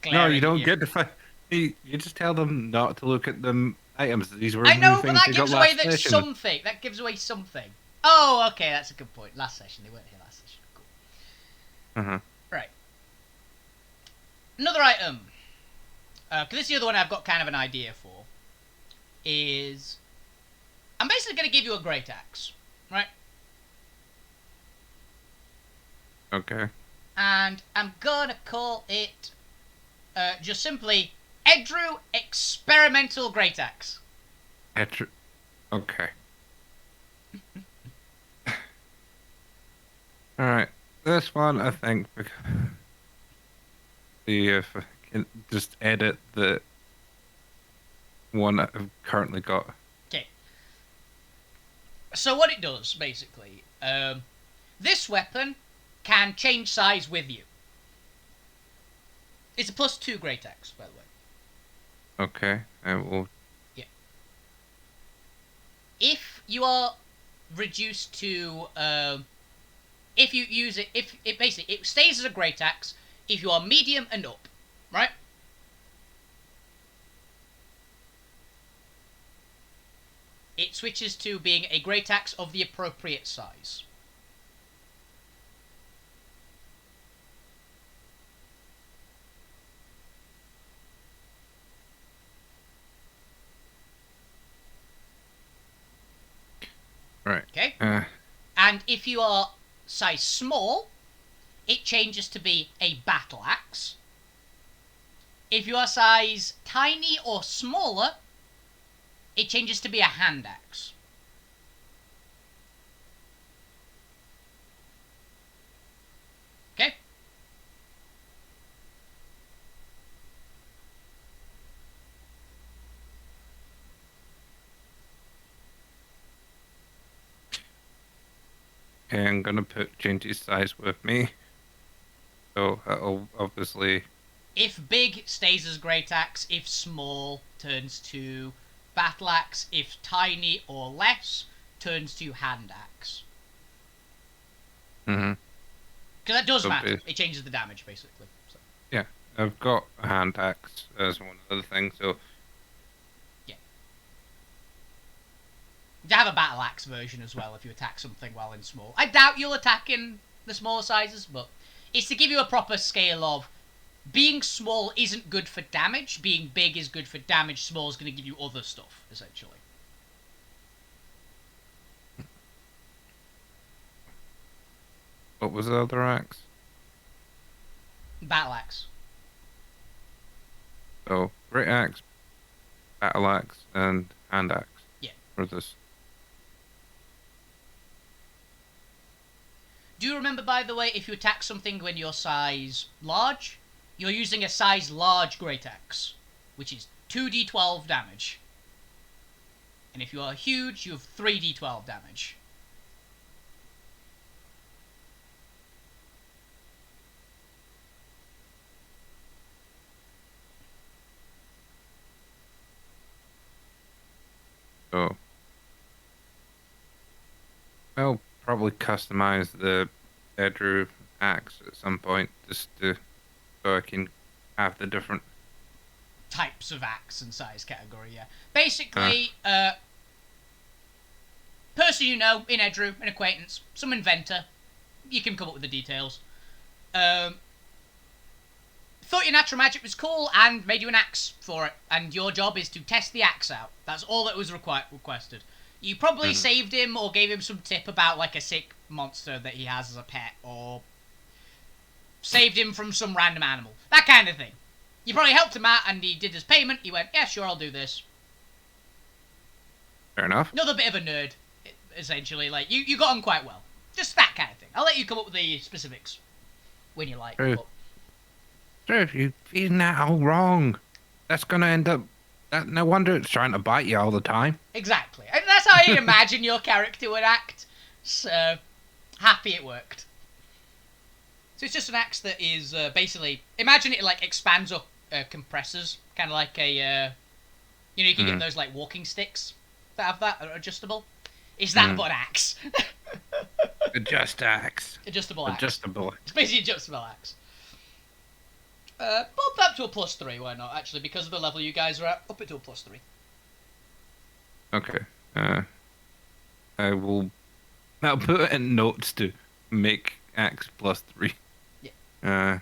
Glaring you at don't get to find. You just tell them not to look at the items. These were I know, new but things that they got gives away last that session. something. That gives away something. Oh, okay, that's a good point. Last session, they weren't here last session. Cool. Right. Another item. Because this is the other one I've got kind of an idea for. Is I'm basically going to give you a great axe, right? Okay. And I'm gonna call it just simply Edru Experimental Great Axe. Okay. All right. This one, I think. See if I can just edit the one I've currently got. Okay. So what it does, basically, this weapon can change size with you. It's a +2 great axe, by the way. Okay, I will. Yeah. If you are reduced to, if you use it, if it basically it stays as a great axe if you are medium and up, right? It switches to being a great axe of the appropriate size. Right. Okay? And if you are size small, it changes to be a battle axe. If you are size tiny or smaller, it changes to be a hand axe. Okay? Okay, I'm gonna put Gingy's size with me. So that'll obviously. If big stays as great axe, if small turns to battle axe, if tiny or less turns to hand axe. Mm-hmm. Because that does matter. It changes the damage, basically. So. Yeah, I've got a hand axe as one of the things, so. Yeah. You have a battle axe version as well if you attack something while in small. I doubt you'll attack in the smaller sizes, but it's to give you a proper scale of being small isn't good for damage, being big is good for damage, small is going to give you other stuff, essentially. What was the other axe? Battle axe. So, great axe, battle axe, and hand axe. Yeah. For this. Do you remember, by the way, if you attack something when you're size large, you're using a size large great axe, which is 2d12 damage. And if you are huge, you have 3d12 damage. So, I'll probably customize the Edru axe at some point, just so I can have the different types of axe and size category. Yeah, Uh, basically, person you know in Edru, an acquaintance, some inventor. You can come up with the details. Thought your natural magic was cool and made you an axe for it, and your job is to test the axe out. That's all that was requested. You probably saved him or gave him some tip about like a sick monster that he has as a pet, or saved him from some random animal. That kind of thing. You probably helped him out and he did his payment. He went, yeah, sure, I'll do this. Fair enough. Another bit of a nerd, essentially. Like, you got on quite well. Just that kind of thing. I'll let you come up with the specifics when you like. True. Sure, you're feeding that all wrong. That's gonna end up... no wonder it's trying to bite you all the time. Exactly. And that's how you imagine your character would act. So, happy it worked. So it's just an axe that is basically... Imagine it like expands or compressors. Kind of like a... you can get those like walking sticks that have that, are adjustable. It's that but an axe. Adjust axe. Adjustable axe. Adjustable. It's basically adjustable axe. Bump that to a +3, why not? Actually, because of the level you guys are at, up it to a +3. Okay. I'll put it in notes to make axe +3. Yeah.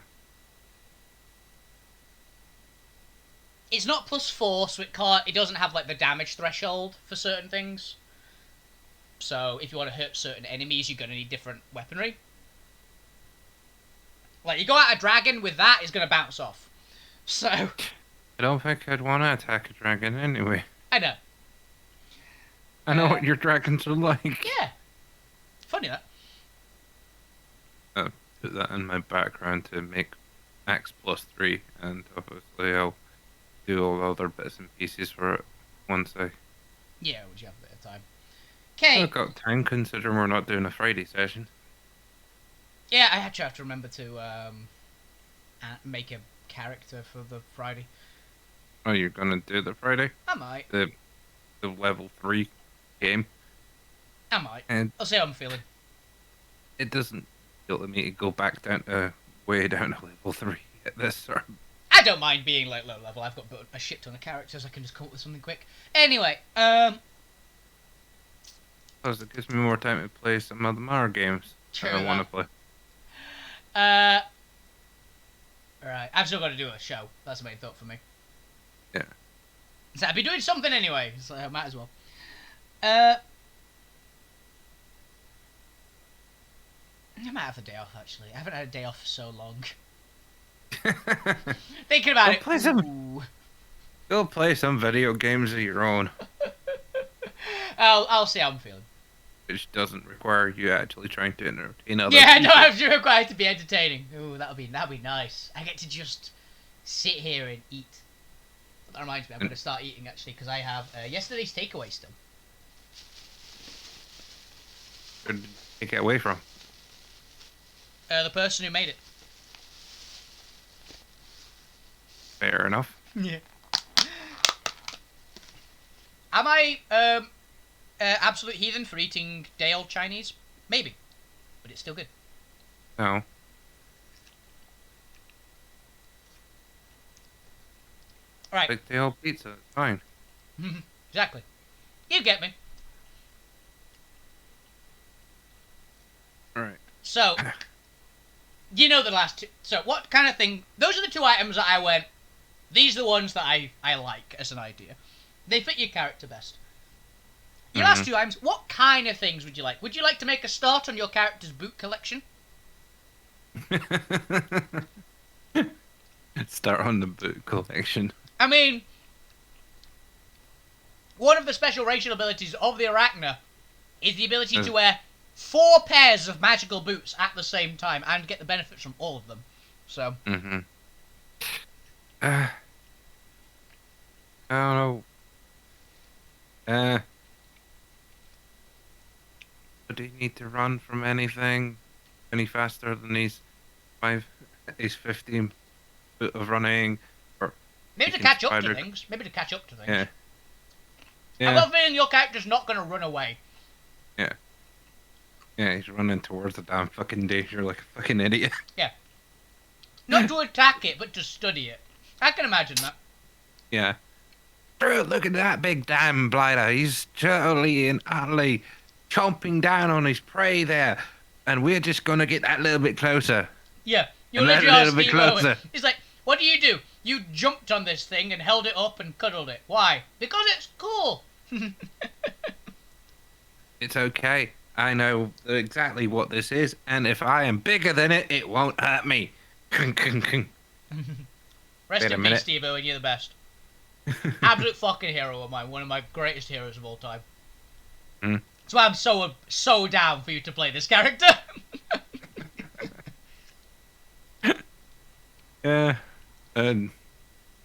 It's not +4, so it doesn't have like the damage threshold for certain things. So if you want to hurt certain enemies, you're gonna need different weaponry. Like, you go at a dragon with that, it's gonna bounce off. So... I don't think I'd want to attack a dragon anyway. I know. I know what your dragons are like. Yeah. Funny that. I'll put that in my background to make axe +3, and obviously I'll do all the other bits and pieces for it once I... Yeah, would you have a bit of time? Okay. I've got time considering we're not doing a Friday session. Yeah, I actually have to remember to make a character for the Friday. Oh, you're gonna do the Friday? I might. The level 3 game? I might. And I'll see how I'm feeling. it doesn't feel to me to go back down to way down to level 3 at this sort. I don't mind being like low level. I've got a shit ton of characters. I can just come up with something quick. Anyway, Plus, it gives me more time to play some of the Mario games that I want to play. Right. I've still got to do a show. That's the main thought for me. Yeah. So I'd be doing something anyway, so I might as well. I might have a day off, actually. I haven't had a day off for so long. Thinking about it. Go play some video games of your own. I'll see how I'm feeling. Which doesn't require you actually trying to entertain others. Yeah, no, I'm required to be entertaining. Ooh, that'll be nice. I get to just sit here and eat. That reminds me, I'm going to start eating actually because I have yesterday's takeaway still. Where did you take it away from? The person who made it. Fair enough. Yeah. Am I absolute heathen for eating day-old Chinese? Maybe, but it's still good. No. Right. Like day-old pizza, it's fine. Exactly. You get me. Alright. So, you know the last two. So, what kind of thing... Those are the two items that I went... These are the ones that I like as an idea. They fit your character best. Your last two items, what kind of things would you like? Would you like to make a start on your character's boot collection? Start on the boot collection. I mean... One of the special racial abilities of the Arachna is the ability to wear 4 pairs of magical boots at the same time and get the benefits from all of them. So... I don't know. Do you need to run from anything any faster than these 15 foot of running? Or maybe to catch up to things. Maybe to catch up to things. Yeah. I've got a feeling your character's not going to run away. Yeah. Yeah, he's running towards the damn fucking danger like a fucking idiot. Yeah. Not to attack it, but to study it. I can imagine that. Yeah. Bro, look at that big damn blighter. He's totally and utterly chomping down on his prey there. And we're just gonna get that little bit closer. Yeah. You're And that literally little bit asking Owen. closer. He's like, what do? You jumped on this thing and held it up and cuddled it. Why? Because it's cool. It's okay. I know exactly what this is, and if I am bigger than it, it won't hurt me. Rest Wait a in peace, minute. Steve-O, and you're the best. Absolute fucking hero of mine. One of my greatest heroes of all time. Mm. That's why I'm so down for you to play this character. Yeah, and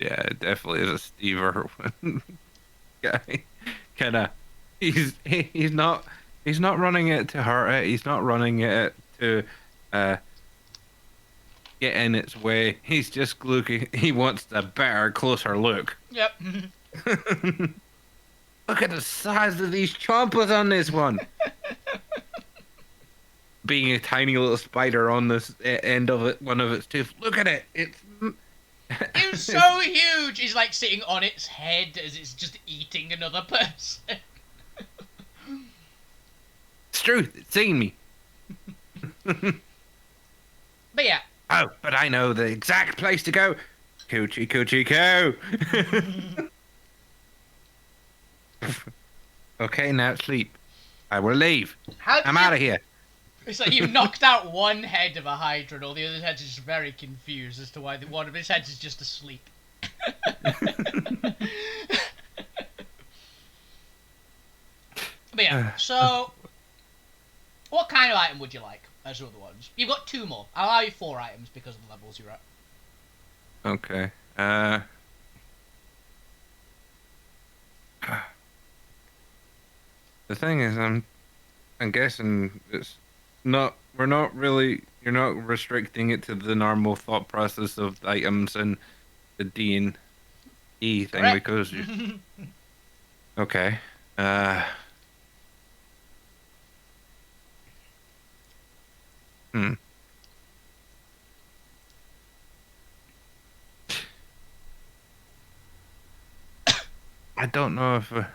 yeah, it definitely is a Steve Irwin guy. Kinda, he's not running it to hurt it. He's not running it to get in its way. He's just looking. He wants a better, closer look. Yep. Look at the size of these chompers on this one. Being a tiny little spider on this end of it, one of its teeth. Look at it. It's so huge. He's like sitting on its head as it's just eating another person. It's truth. It's seen me. But yeah. Oh, but I know the exact place to go. Coochie, coochie, coo. Okay, now sleep. I will leave. I'm out of here. It's like you've knocked out one head of a Hydra and all the other heads are just very confused as to why one of his heads is just asleep. But yeah, so what kind of item would you like as the other ones? You've got 2 more. I'll allow you 4 items because of the levels you're at. Okay. The thing is, I'm guessing it's not. We're not really. You're not restricting it to the normal thought process of items and the D and E thing. Correct. Because you. Okay. Hmm. I don't know if. I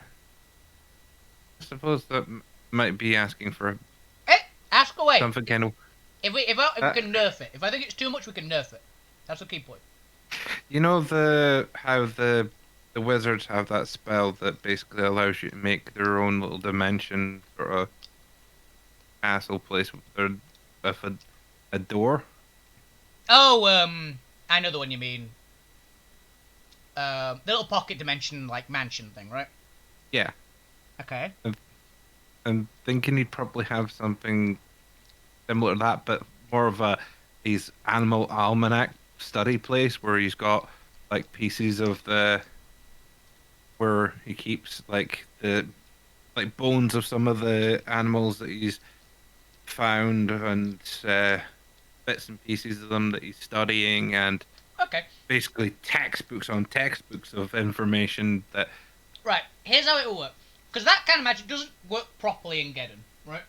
suppose that might be asking for Hey, ask away. something kind of. If we can nerf it. If I think it's too much, we can nerf it. That's the key point. You know how the wizards have that spell that basically allows you to make their own little dimension for a castle place with a door. Oh, I know the one you mean. The little pocket dimension, like, mansion thing, right? Yeah, Okay. I'm thinking you'd probably have something similar to that, but more of his animal almanac study place where he's got like pieces of where he keeps like the bones of some of the animals that he's found and bits and pieces of them that he's studying and Okay. basically textbooks on textbooks of information that. Right, here's how it will work. Because that kind of magic doesn't work properly in Geddon, right?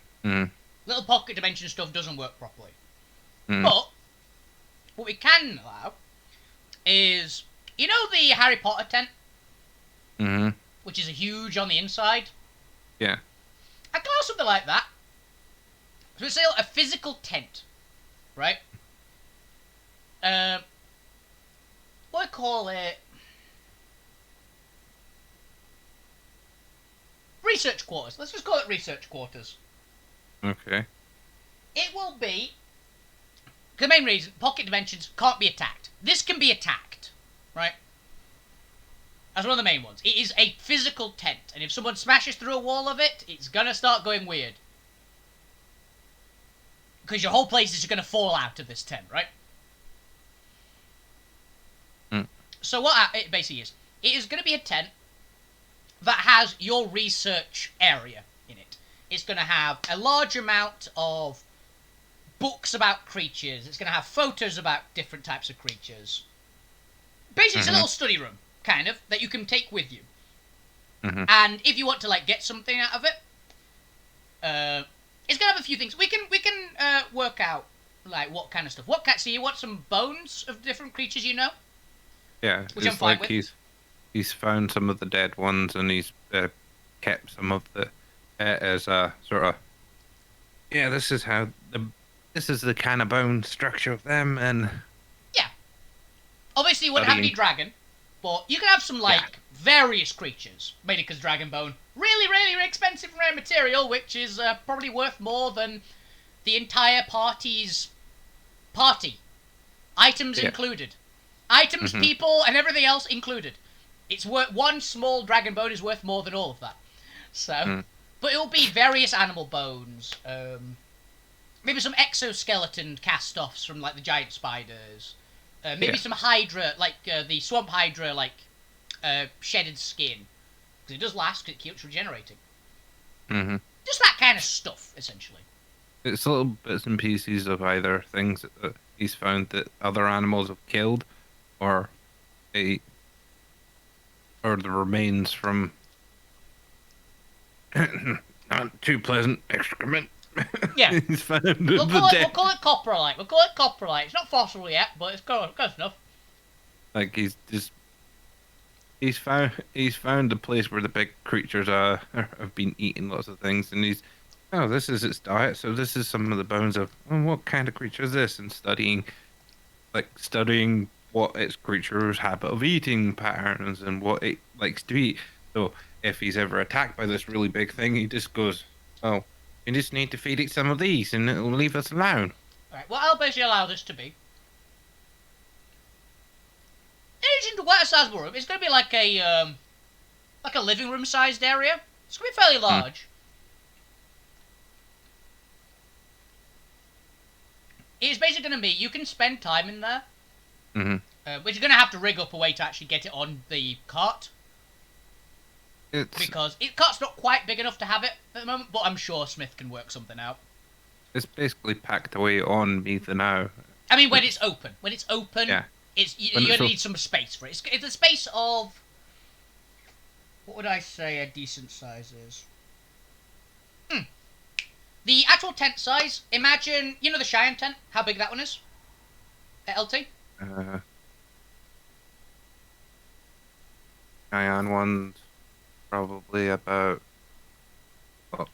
Little pocket dimension stuff doesn't work properly. But, what we can allow is, you know the Harry Potter tent? Which is a huge on the inside? Yeah. I can allow something like that. So it's a physical tent, right? What do I call it? Research quarters. Let's just call it research quarters. Okay. It will be... The main reason, pocket dimensions can't be attacked. This can be attacked, right? That's one of the main ones. It is a physical tent, and if someone smashes through a wall of it, it's gonna start going weird. Because your whole place is gonna fall out of this tent, right? So what it basically is, it is gonna be a tent that has your research area in it. It's going to have a large amount of books about creatures. It's going to have photos about different types of creatures. Basically, it's a little study room, kind of, that you can take with you. And if you want to, like, get something out of it, It's gonna have a few things. We can work out like what kind of stuff. So you want some bones of different creatures, you know? Yeah, Which I'm it's fine like with. he's found some of the dead ones and he's kept some of the as a sort of yeah. This is the kind of bone structure of them and Yeah. Obviously, you wouldn't have any studying. dragon, but you can have some Yeah, like various creatures made because dragon bone really, really expensive rare material, which is probably worth more than the entire party. Items yeah. included. Items, Hmm. people, and everything else included. It's worth one small dragon bone is worth more than all of that. So, Mm. but it will be various animal bones. Maybe some exoskeleton cast-offs from like the giant spiders. Maybe Yeah. some hydra, like the swamp hydra, like shedded skin, because it does last. Because it keeps regenerating. Hmm. Just that kind of stuff, essentially. It's little bits and pieces of either things that he's found that other animals have killed, or a or the remains from not too pleasant excrement. Yeah, He's found the we'll dead. call it coprolite. We'll call it coprolite. It's not fossil yet, but it's close enough. Like he's found the place where the big creatures are have been eating lots of things, and he's oh this is its diet. So this is some of the bones of oh, what kind of creature is this? And studying what its creature's habit of eating patterns and what it likes to eat. So if he's ever attacked by this really big thing, he just goes, "Oh, you just need to feed it some of these, and it'll leave us alone." Alright, what I'll basically allow this to be. In addition to quite a sizable room, it's going to be like a living room sized area. It's going to be fairly Mm, large. It's basically going to be you can spend time in there, mm-hmm. but you're going to have to rig up a way to actually get it on the cart It's because cart's not quite big enough to have it at the moment. But I'm sure Smith can work something out. it's basically packed away on me for now. I mean, when It's it's open, yeah. you're When going it's to so need some space for it. It's a space of what would I say a decent size is? The actual tent size. Imagine the Cheyenne tent. How big that one is at LT? uh, Ion one's probably about what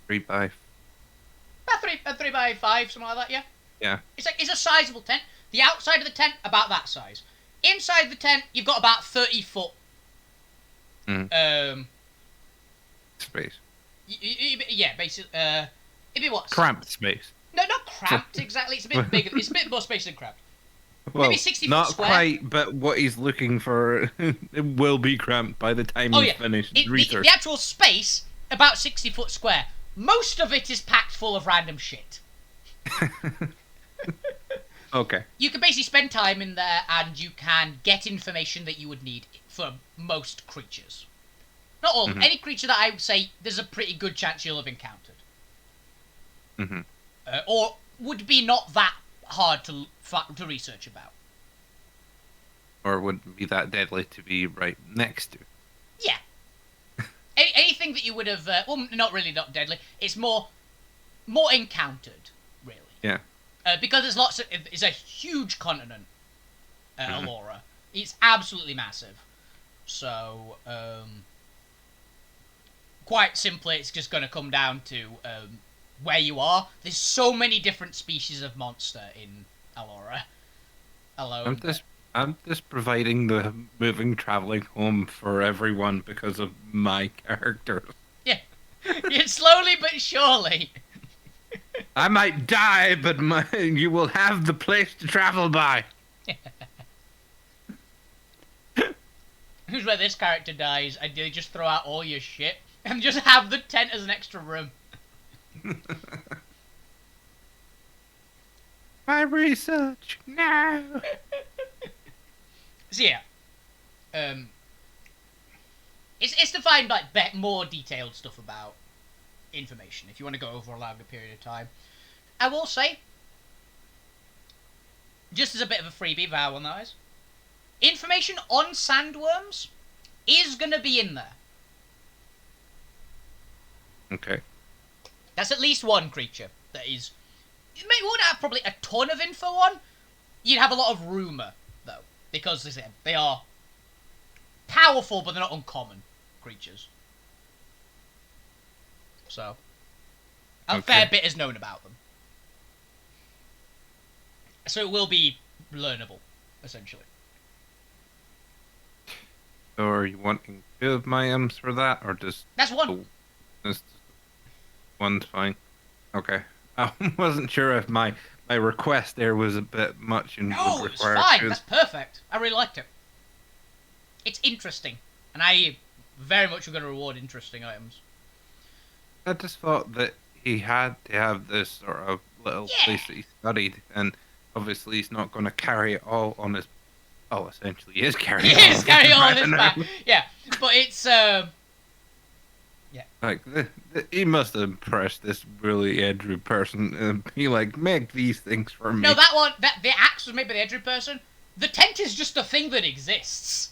3 by About three by five, something like that. Yeah. yeah. It's a sizable tent. The outside of the tent about that size. Inside the tent, you've got about 30 foot. Mm, Um. space. Yeah, basically. It'd be what? Cramped space. No, not cramped exactly. It's a bit bigger. It's a bit more space than cramped. Maybe Well, 60 foot not square. quite, but what he's looking for it will be cramped by the time Oh he's yeah, finished the research. actual space about 60 foot square. Most of it is packed full of random shit. Okay. You can basically spend time in there, and you can get information that you would need for most creatures. Not all. Hmm. Any creature that I would say there's a pretty good chance you'll have encountered, Hmm. or would be not that hard to research about. Or wouldn't be that deadly to be right next to. Yeah. Anything that you would have, well, not deadly. It's more encountered, really. Yeah. Because it's a huge continent, Alora. It's absolutely massive. So, quite simply, it's just going to come down to where you are. There's so many different species of monster in Alora alone. I'm just providing the moving traveling home for everyone because of my characters. Yeah. It's slowly but surely. I might die, but you will have the place to travel by. Who's where this character dies, and you just throw out all your shit and just have the tent as an extra room. My research now. So yeah, it's to find like more detailed stuff about information if you want to go over a longer period of time. I will say, just as a bit of a freebie for how one that is, information on sandworms is gonna be in there. Okay. That's at least one creature that is... You wouldn't have probably a ton of info on. You'd have a lot of rumour, though. Because, as I said, they are powerful, but they're not uncommon creatures. So, a fair bit is known about them. So it will be learnable, essentially. So are you wanting 2 of my M's for that, or just... That's one. Just one's fine. Okay. I wasn't sure if my request there was a bit much and No, would it's require... fine. That's perfect. I really liked it. It's interesting. And I very much am going to reward interesting items. I just thought that he had to have this sort of little place that he studied, and obviously he's not going to carry it all on his... Oh, essentially, he is carrying it all. He is carrying all this back. Yeah, but it's... Yeah. Like, he must have impressed this really edgy person and be like, make these things for me. No, that one, the axe was made by the edgy person. The tent is just a thing that exists.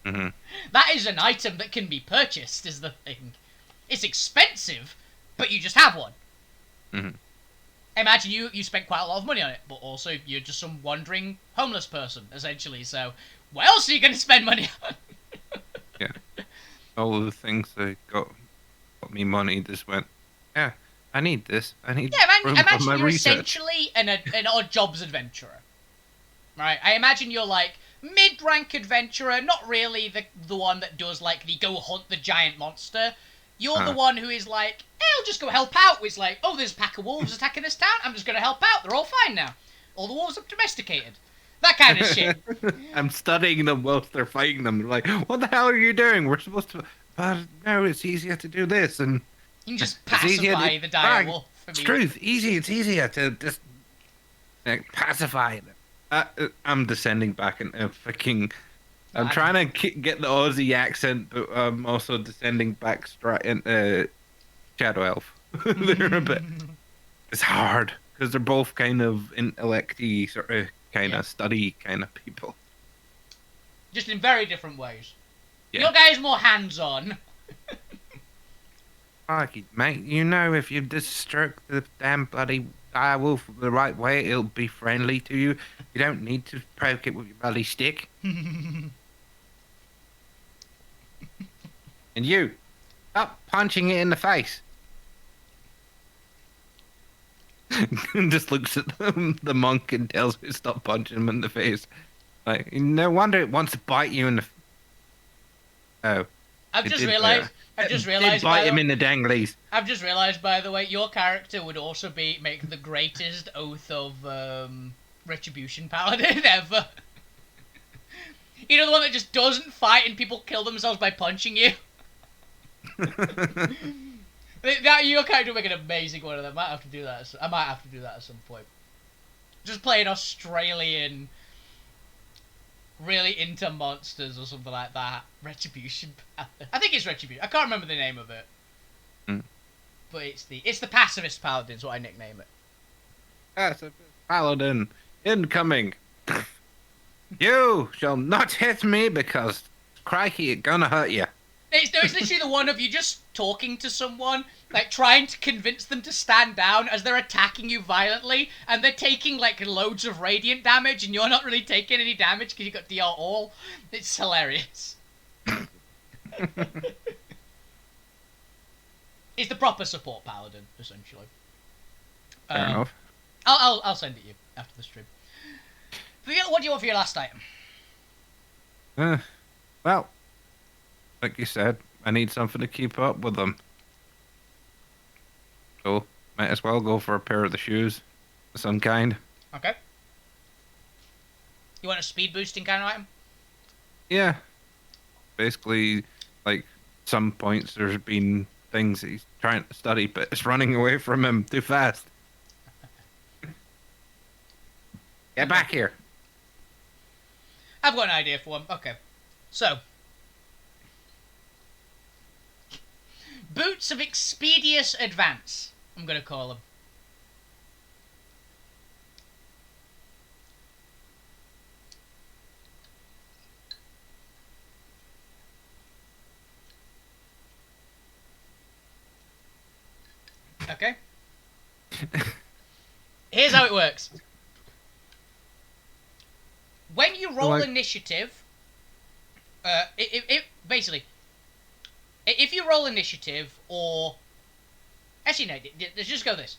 Mm-hmm. That is an item that can be purchased, is the thing. It's expensive, but you just have one. Mm-hmm. Imagine you spent quite a lot of money on it, but also you're just some wandering homeless person, essentially. So, what else are you going to spend money on? Yeah. All of the things that got me money just went, yeah, I need this. I need imagine you're research. essentially an odd jobs adventurer. Right? I imagine you're like mid-rank adventurer, not really the one that does like the go hunt the giant monster. You're the one who is like, hey, I'll just go help out. It's like, oh, there's a pack of wolves attacking this town. I'm just going to help out. They're all fine now. All the wolves are domesticated. That kind of shit. I'm studying them whilst they're fighting them. They're like, what the hell are you doing? We're supposed to... But no, it's easier to do this. And you can just pacify the dire wolf. It's truth. It's easier to just pacify them. I'm descending back into fucking... I'm trying to get the Aussie accent, but I'm also descending back straight into Shadow Elf. They're a bit... It's hard, because they're both kind of intellect-y, sort of, kind of study kind of people. Just in very different ways. Yeah. Your guy's more hands-on. Fuck it, mate. You know, if you just stroke the damn bloody dire wolf the right way, it'll be friendly to you. You don't need to poke it with your bloody stick. And you, stop punching it in the face. Just looks at the monk and tells it to stop punching him in the face. Like, no wonder it wants to bite you in the... Oh. I've just realised, bite him in the danglies. I've just realised, by the way, your character would also make the greatest oath of retribution paladin ever. You know, the one that just doesn't fight and people kill themselves by punching you? Your character would make an amazing one of them. I might have to do that at some point. Just play an Australian, really into monsters or something like that. Retribution paladin. I think it's Retribution. I can't remember the name of it. But it's the pacifist paladin is what I nickname it. Pacifist paladin incoming. You shall not hit me because, crikey, it's gonna hurt you. It's literally the one of you just talking to someone, like trying to convince them to stand down as they're attacking you violently, and they're taking like loads of radiant damage, and you're not really taking any damage because you got DR all. It's hilarious. It's the proper support paladin, essentially. Fair enough. I'll send it you after the stream. What do you want for your last item? Well, like you said, I need something to keep up with them. So, might as well go for a pair of the shoes of some kind. Okay. You want a speed boosting kind of item? Yeah. Basically, like, some points there's been things he's trying to study, but it's running away from him too fast. Get back here. I've got an idea for one. Okay. So. Boots of Expeditious Advance, I'm going to call them. Okay. Here's how it works. When you roll Like- initiative, basically, if you roll initiative, or actually no, let's just go this.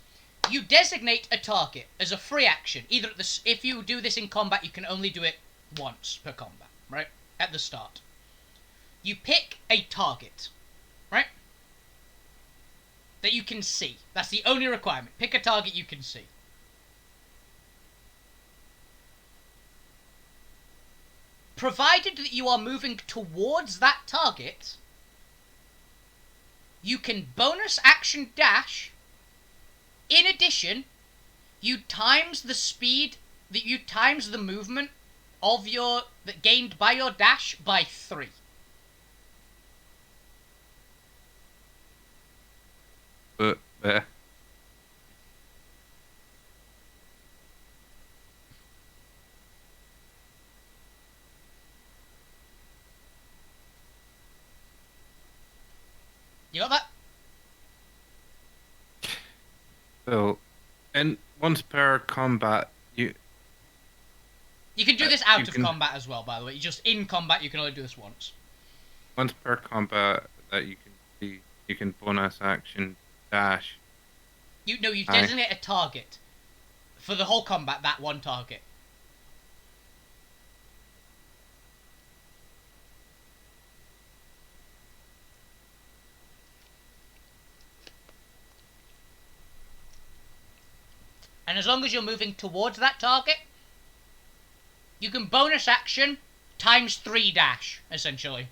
You designate a target as a free action. Either if you do this in combat, you can only do it once per combat, right? At the start. You pick a target, right? That you can see. That's the only requirement. Pick a target you can see. Provided that you are moving towards that target, you can bonus action dash. In addition, you times the speed that you times the movement of that gained by your dash by 3. But You got that? so, and once per combat, You can do this out you of can- combat as well, by the way. Just in combat, you can only do this once. once per combat that you can see, you can bonus action dash. You Aye. designate a target for the whole combat. That one target. And as long as you're moving towards that target, you can bonus action times 3 dash, essentially.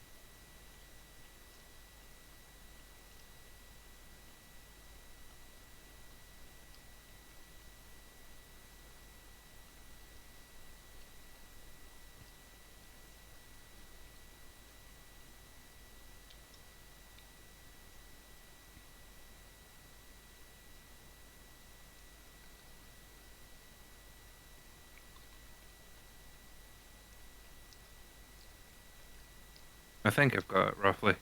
I think I've got it roughly.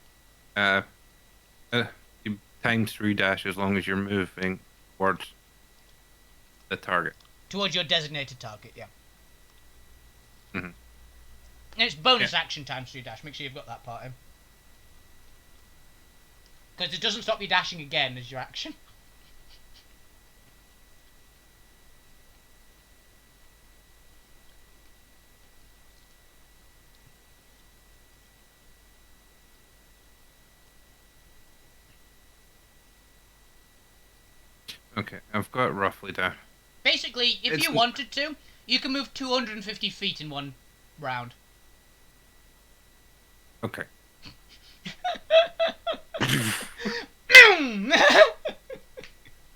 You times 3 dash as long as you're moving towards the target. Towards your designated target, yeah. Mhm. And it's bonus action times 3 dash. Make sure you've got that part in. Because it doesn't stop you dashing again as your action. Okay, I've got it roughly down. Basically, if It's- you wanted to, you can move 250 feet in one round. Okay.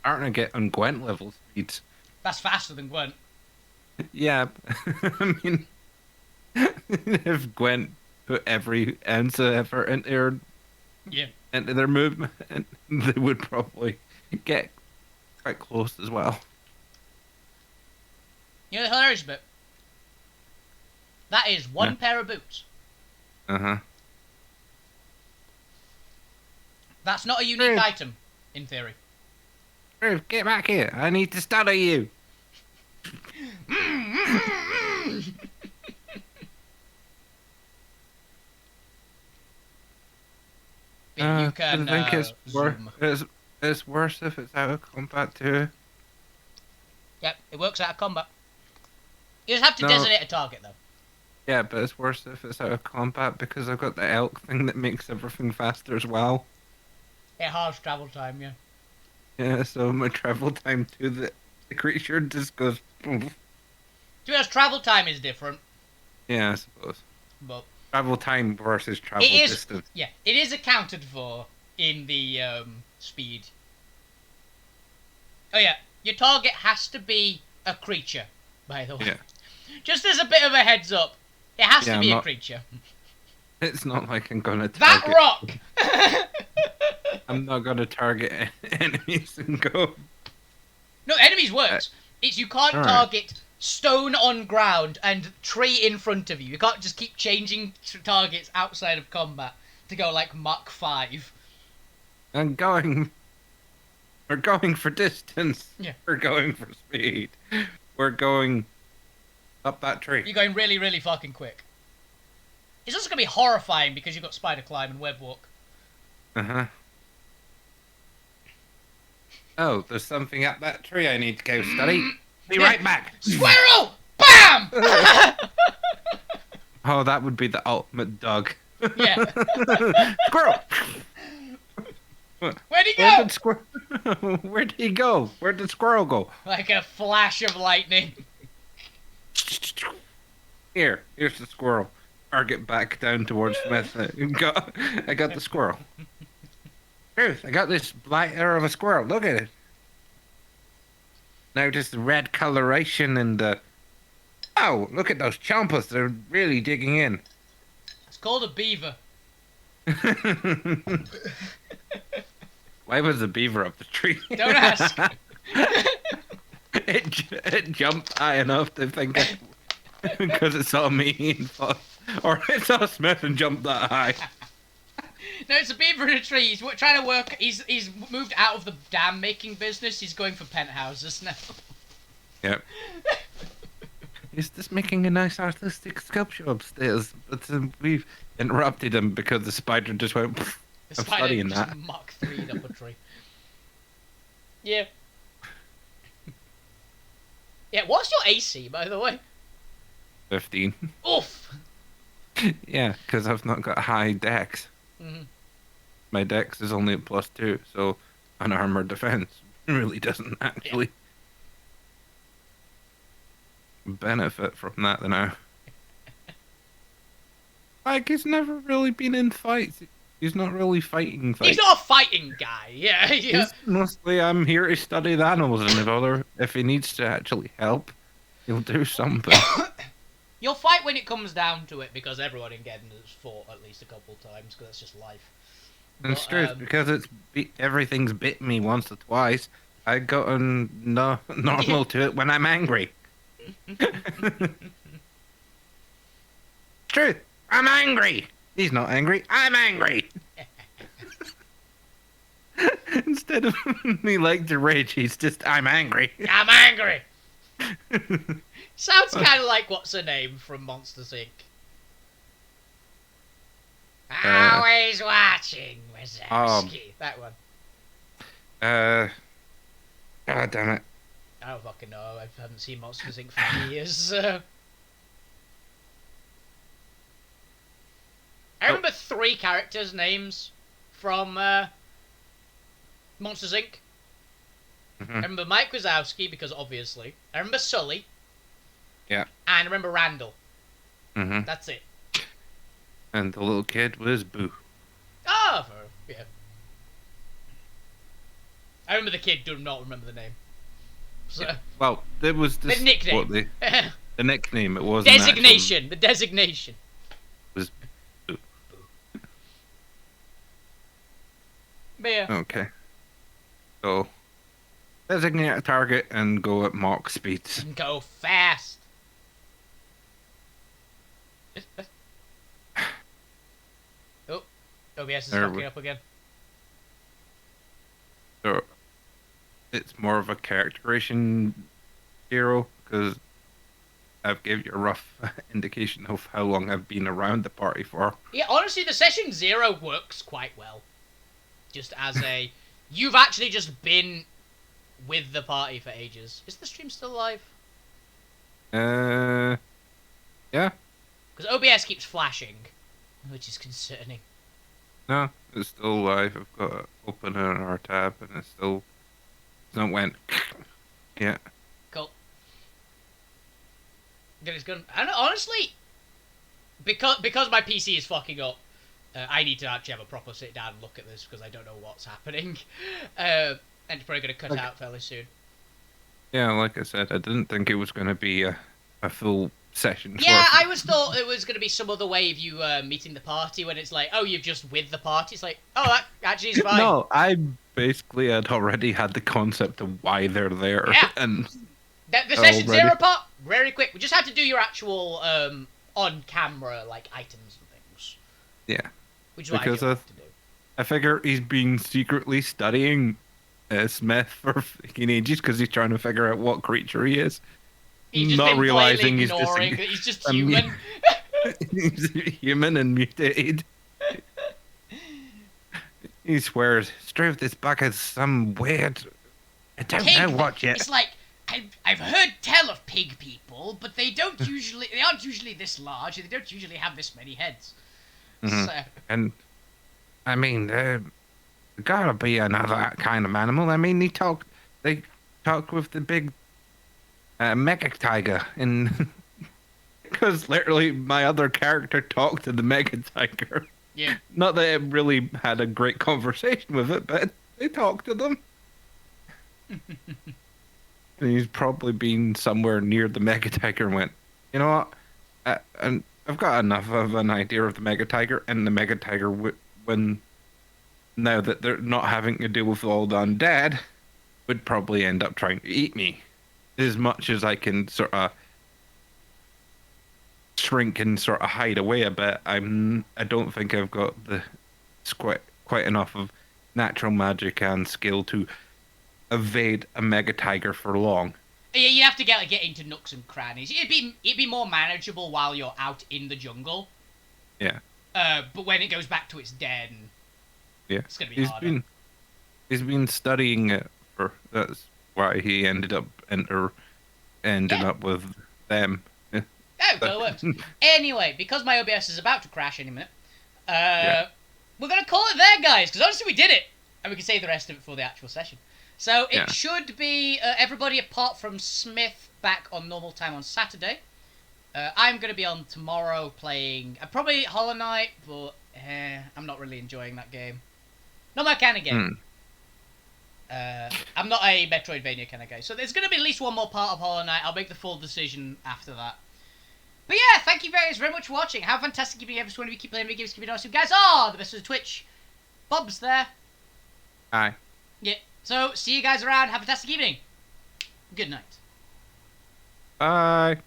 Aren't I get on Gwent level speeds? That's faster than Gwent. Yeah, I mean, if Gwent put every ounce of effort Yeah. into their movement, they would probably get quite close as well. You know the hilarious bit? That is one Yeah. pair of boots. Uh-huh. That's not a unique Hmm. item, in theory. Ruth, get back here. I need to study you. But you can I think zoom. it's worse if it's out of combat too. Yep, it works out of combat. You just have to No. designate a target, though. Yeah, but it's worse if it's out of combat because I've got the elk thing that makes everything faster as well. It halves travel time, yeah. Yeah, so my travel time to the creature just goes. Poof. To be honest, travel time is different, Yeah, I suppose. but Travel time versus travel it is. distance. Yeah, it is accounted for in the speed. Oh yeah, your target has to be a creature, by the way. Yeah. Just as a bit of a heads up, it has Yeah, to I'm be a not- creature. It's not like I'm gonna That target. rock. I'm not gonna target enemies and go. No, enemies works. It's you can't alright. target stone on ground and tree in front of you. You can't just keep changing targets outside of combat to go like Mach 5. I'm going. We're going for distance. Yeah. We're going for speed. We're going up that tree. You're going really, really fucking quick. It's also going to be horrifying because you've got spider climb and web walk. Uh-huh. Oh, there's something up that tree I need to go study. Be right back. Squirrel! Bam! Oh, that would be the ultimate dog. Yeah. Squirrel! Where'd he go? Where'd he go? Where'd the squirrel go? Like a flash of lightning. Here's the squirrel. Or get back down towards Smith. I got the squirrel. Truth, I got this blighter of a squirrel. Look at it. Notice the red coloration and the... Oh, look at those chompers. They're really digging in. It's called a beaver. Why was the beaver up the tree? Don't ask. It jumped high enough to think it... Because it saw me and thought... Or it saw Smith and jumped that high. No, it's a beaver in a tree. He's trying to work. He's moved out of the dam making business. He's going for penthouses now. Yep. He's just making a nice artistic sculpture upstairs, but we've interrupted him because the spider just went. The I'm spider studying just that. Mach 3'd up a tree. Yeah. Yeah. What's your AC, by the way? 15. Oof. Yeah, because I've not got high dex. Mm-hmm. My dex is only at +2, so unarmored defense really doesn't actually benefit from that now. Like, he's never really been in fights. He's not really fighting fights. He's not a fighting guy. Yeah. Yeah. He's mostly, I'm here to study the animals, and if he needs to actually help, he'll do something. You'll fight when it comes down to it because everyone in Geddon has fought at least a couple times because that's just life. It's true, because everything's bit me once or twice. I gotten normal to it when I'm angry. Truth, I'm angry. He's not angry. I'm angry. Instead of me like to rage, he's just I'm angry. I'm angry. Sounds kind of like what's her name from Monsters Inc. Always watching, Wazowski. That one. God damn it. I don't fucking know. I haven't seen Monsters Inc. for years. I remember 3 characters' names from Monsters Inc. Mm-hmm. I remember Mike Wazowski, because obviously. I remember Sully. Yeah. And I remember Randall. Mm-hmm. That's it. And the little kid was Boo. Oh, yeah. I remember the kid, do not remember the name. So, yeah. Well, there was this... the nickname. What, the nickname, it was Designation. The designation. Was Boo. But yeah. Okay. So, designate a target and go at Mach speeds. Go fast. Oh, OBS is fucking up again. So, it's more of a character creation hero, because I've gave you a rough indication of how long I've been around the party for. Yeah, honestly, the session 0 works quite well. Just as a... You've actually just been with the party for ages. Is the stream still live? Yeah. Because OBS keeps flashing, which is concerning. No, it's still live. I've got it open in our tab, and it's not went. Yeah. Cool. Then it's gonna... I don't know, honestly, because my PC is fucking up, I need to actually have a proper sit down and look at this because I don't know what's happening. And it's probably going to cut out fairly soon. Yeah, like I said, I didn't think it was going to be a full session. Yeah, I always thought it was going to be some other way of you meeting the party when it's like, oh, you're just with the party. It's like, oh, that actually is fine. No, I basically had already had the concept of why they're there. Yeah. And the session 0 part, very quick. We just have to do your actual on-camera like items and things. Yeah. Which is what because I have to do. I figure he's been secretly studying Smith for freaking ages because he's trying to figure out what creature he is. He's just Not been realizing blatantly he's just ignoring that he's just human. he's human and mutated. He swears, Struth is back as some weird. I don't know what yet. It's like I've heard tell of pig people, but they aren't usually this large. They don't usually have this many heads. So. And I mean, there gotta be another kind of animal. I mean, they talk with the big mega tiger, and because literally my other character talked to the mega tiger. Yeah. Not that it really had a great conversation with it, but they talked to them. And he's probably been somewhere near the mega tiger and went, you know what? And I've got enough of an idea of the mega tiger, and the mega tiger, when now that they're not having to deal with all the undead, would probably end up trying to eat me. As much as I can sort of shrink and sort of hide away a bit, I don't think I've got the quite enough of natural magic and skill to evade a mega tiger for long. Yeah, you have to get into nooks and crannies. It'd be more manageable while you're out in the jungle. Yeah. But when it goes back to its den, yeah, it's gonna be harder. He's been studying it that's why he ended up up with them. Oh, so it works. Anyway, because my OBS is about to crash any minute, we're gonna call it there, guys. Because honestly, we did it, and we can save the rest of it for the actual session. So it should be everybody apart from Smith back on normal time on Saturday. I'm going to be on tomorrow playing probably Hollow Knight, but I'm not really enjoying that game. Not my kind of game. I'm not a Metroidvania kind of guy. So there's going to be at least one more part of Hollow Knight. I'll make the full decision after that. But yeah, thank you guys very much for watching. Have a fantastic evening, everyone. We keep playing video games, keep it awesome. Guys, the best of Twitch. Bob's there. Hi. Yeah. So, see you guys around. Have a fantastic evening. Good night. Bye.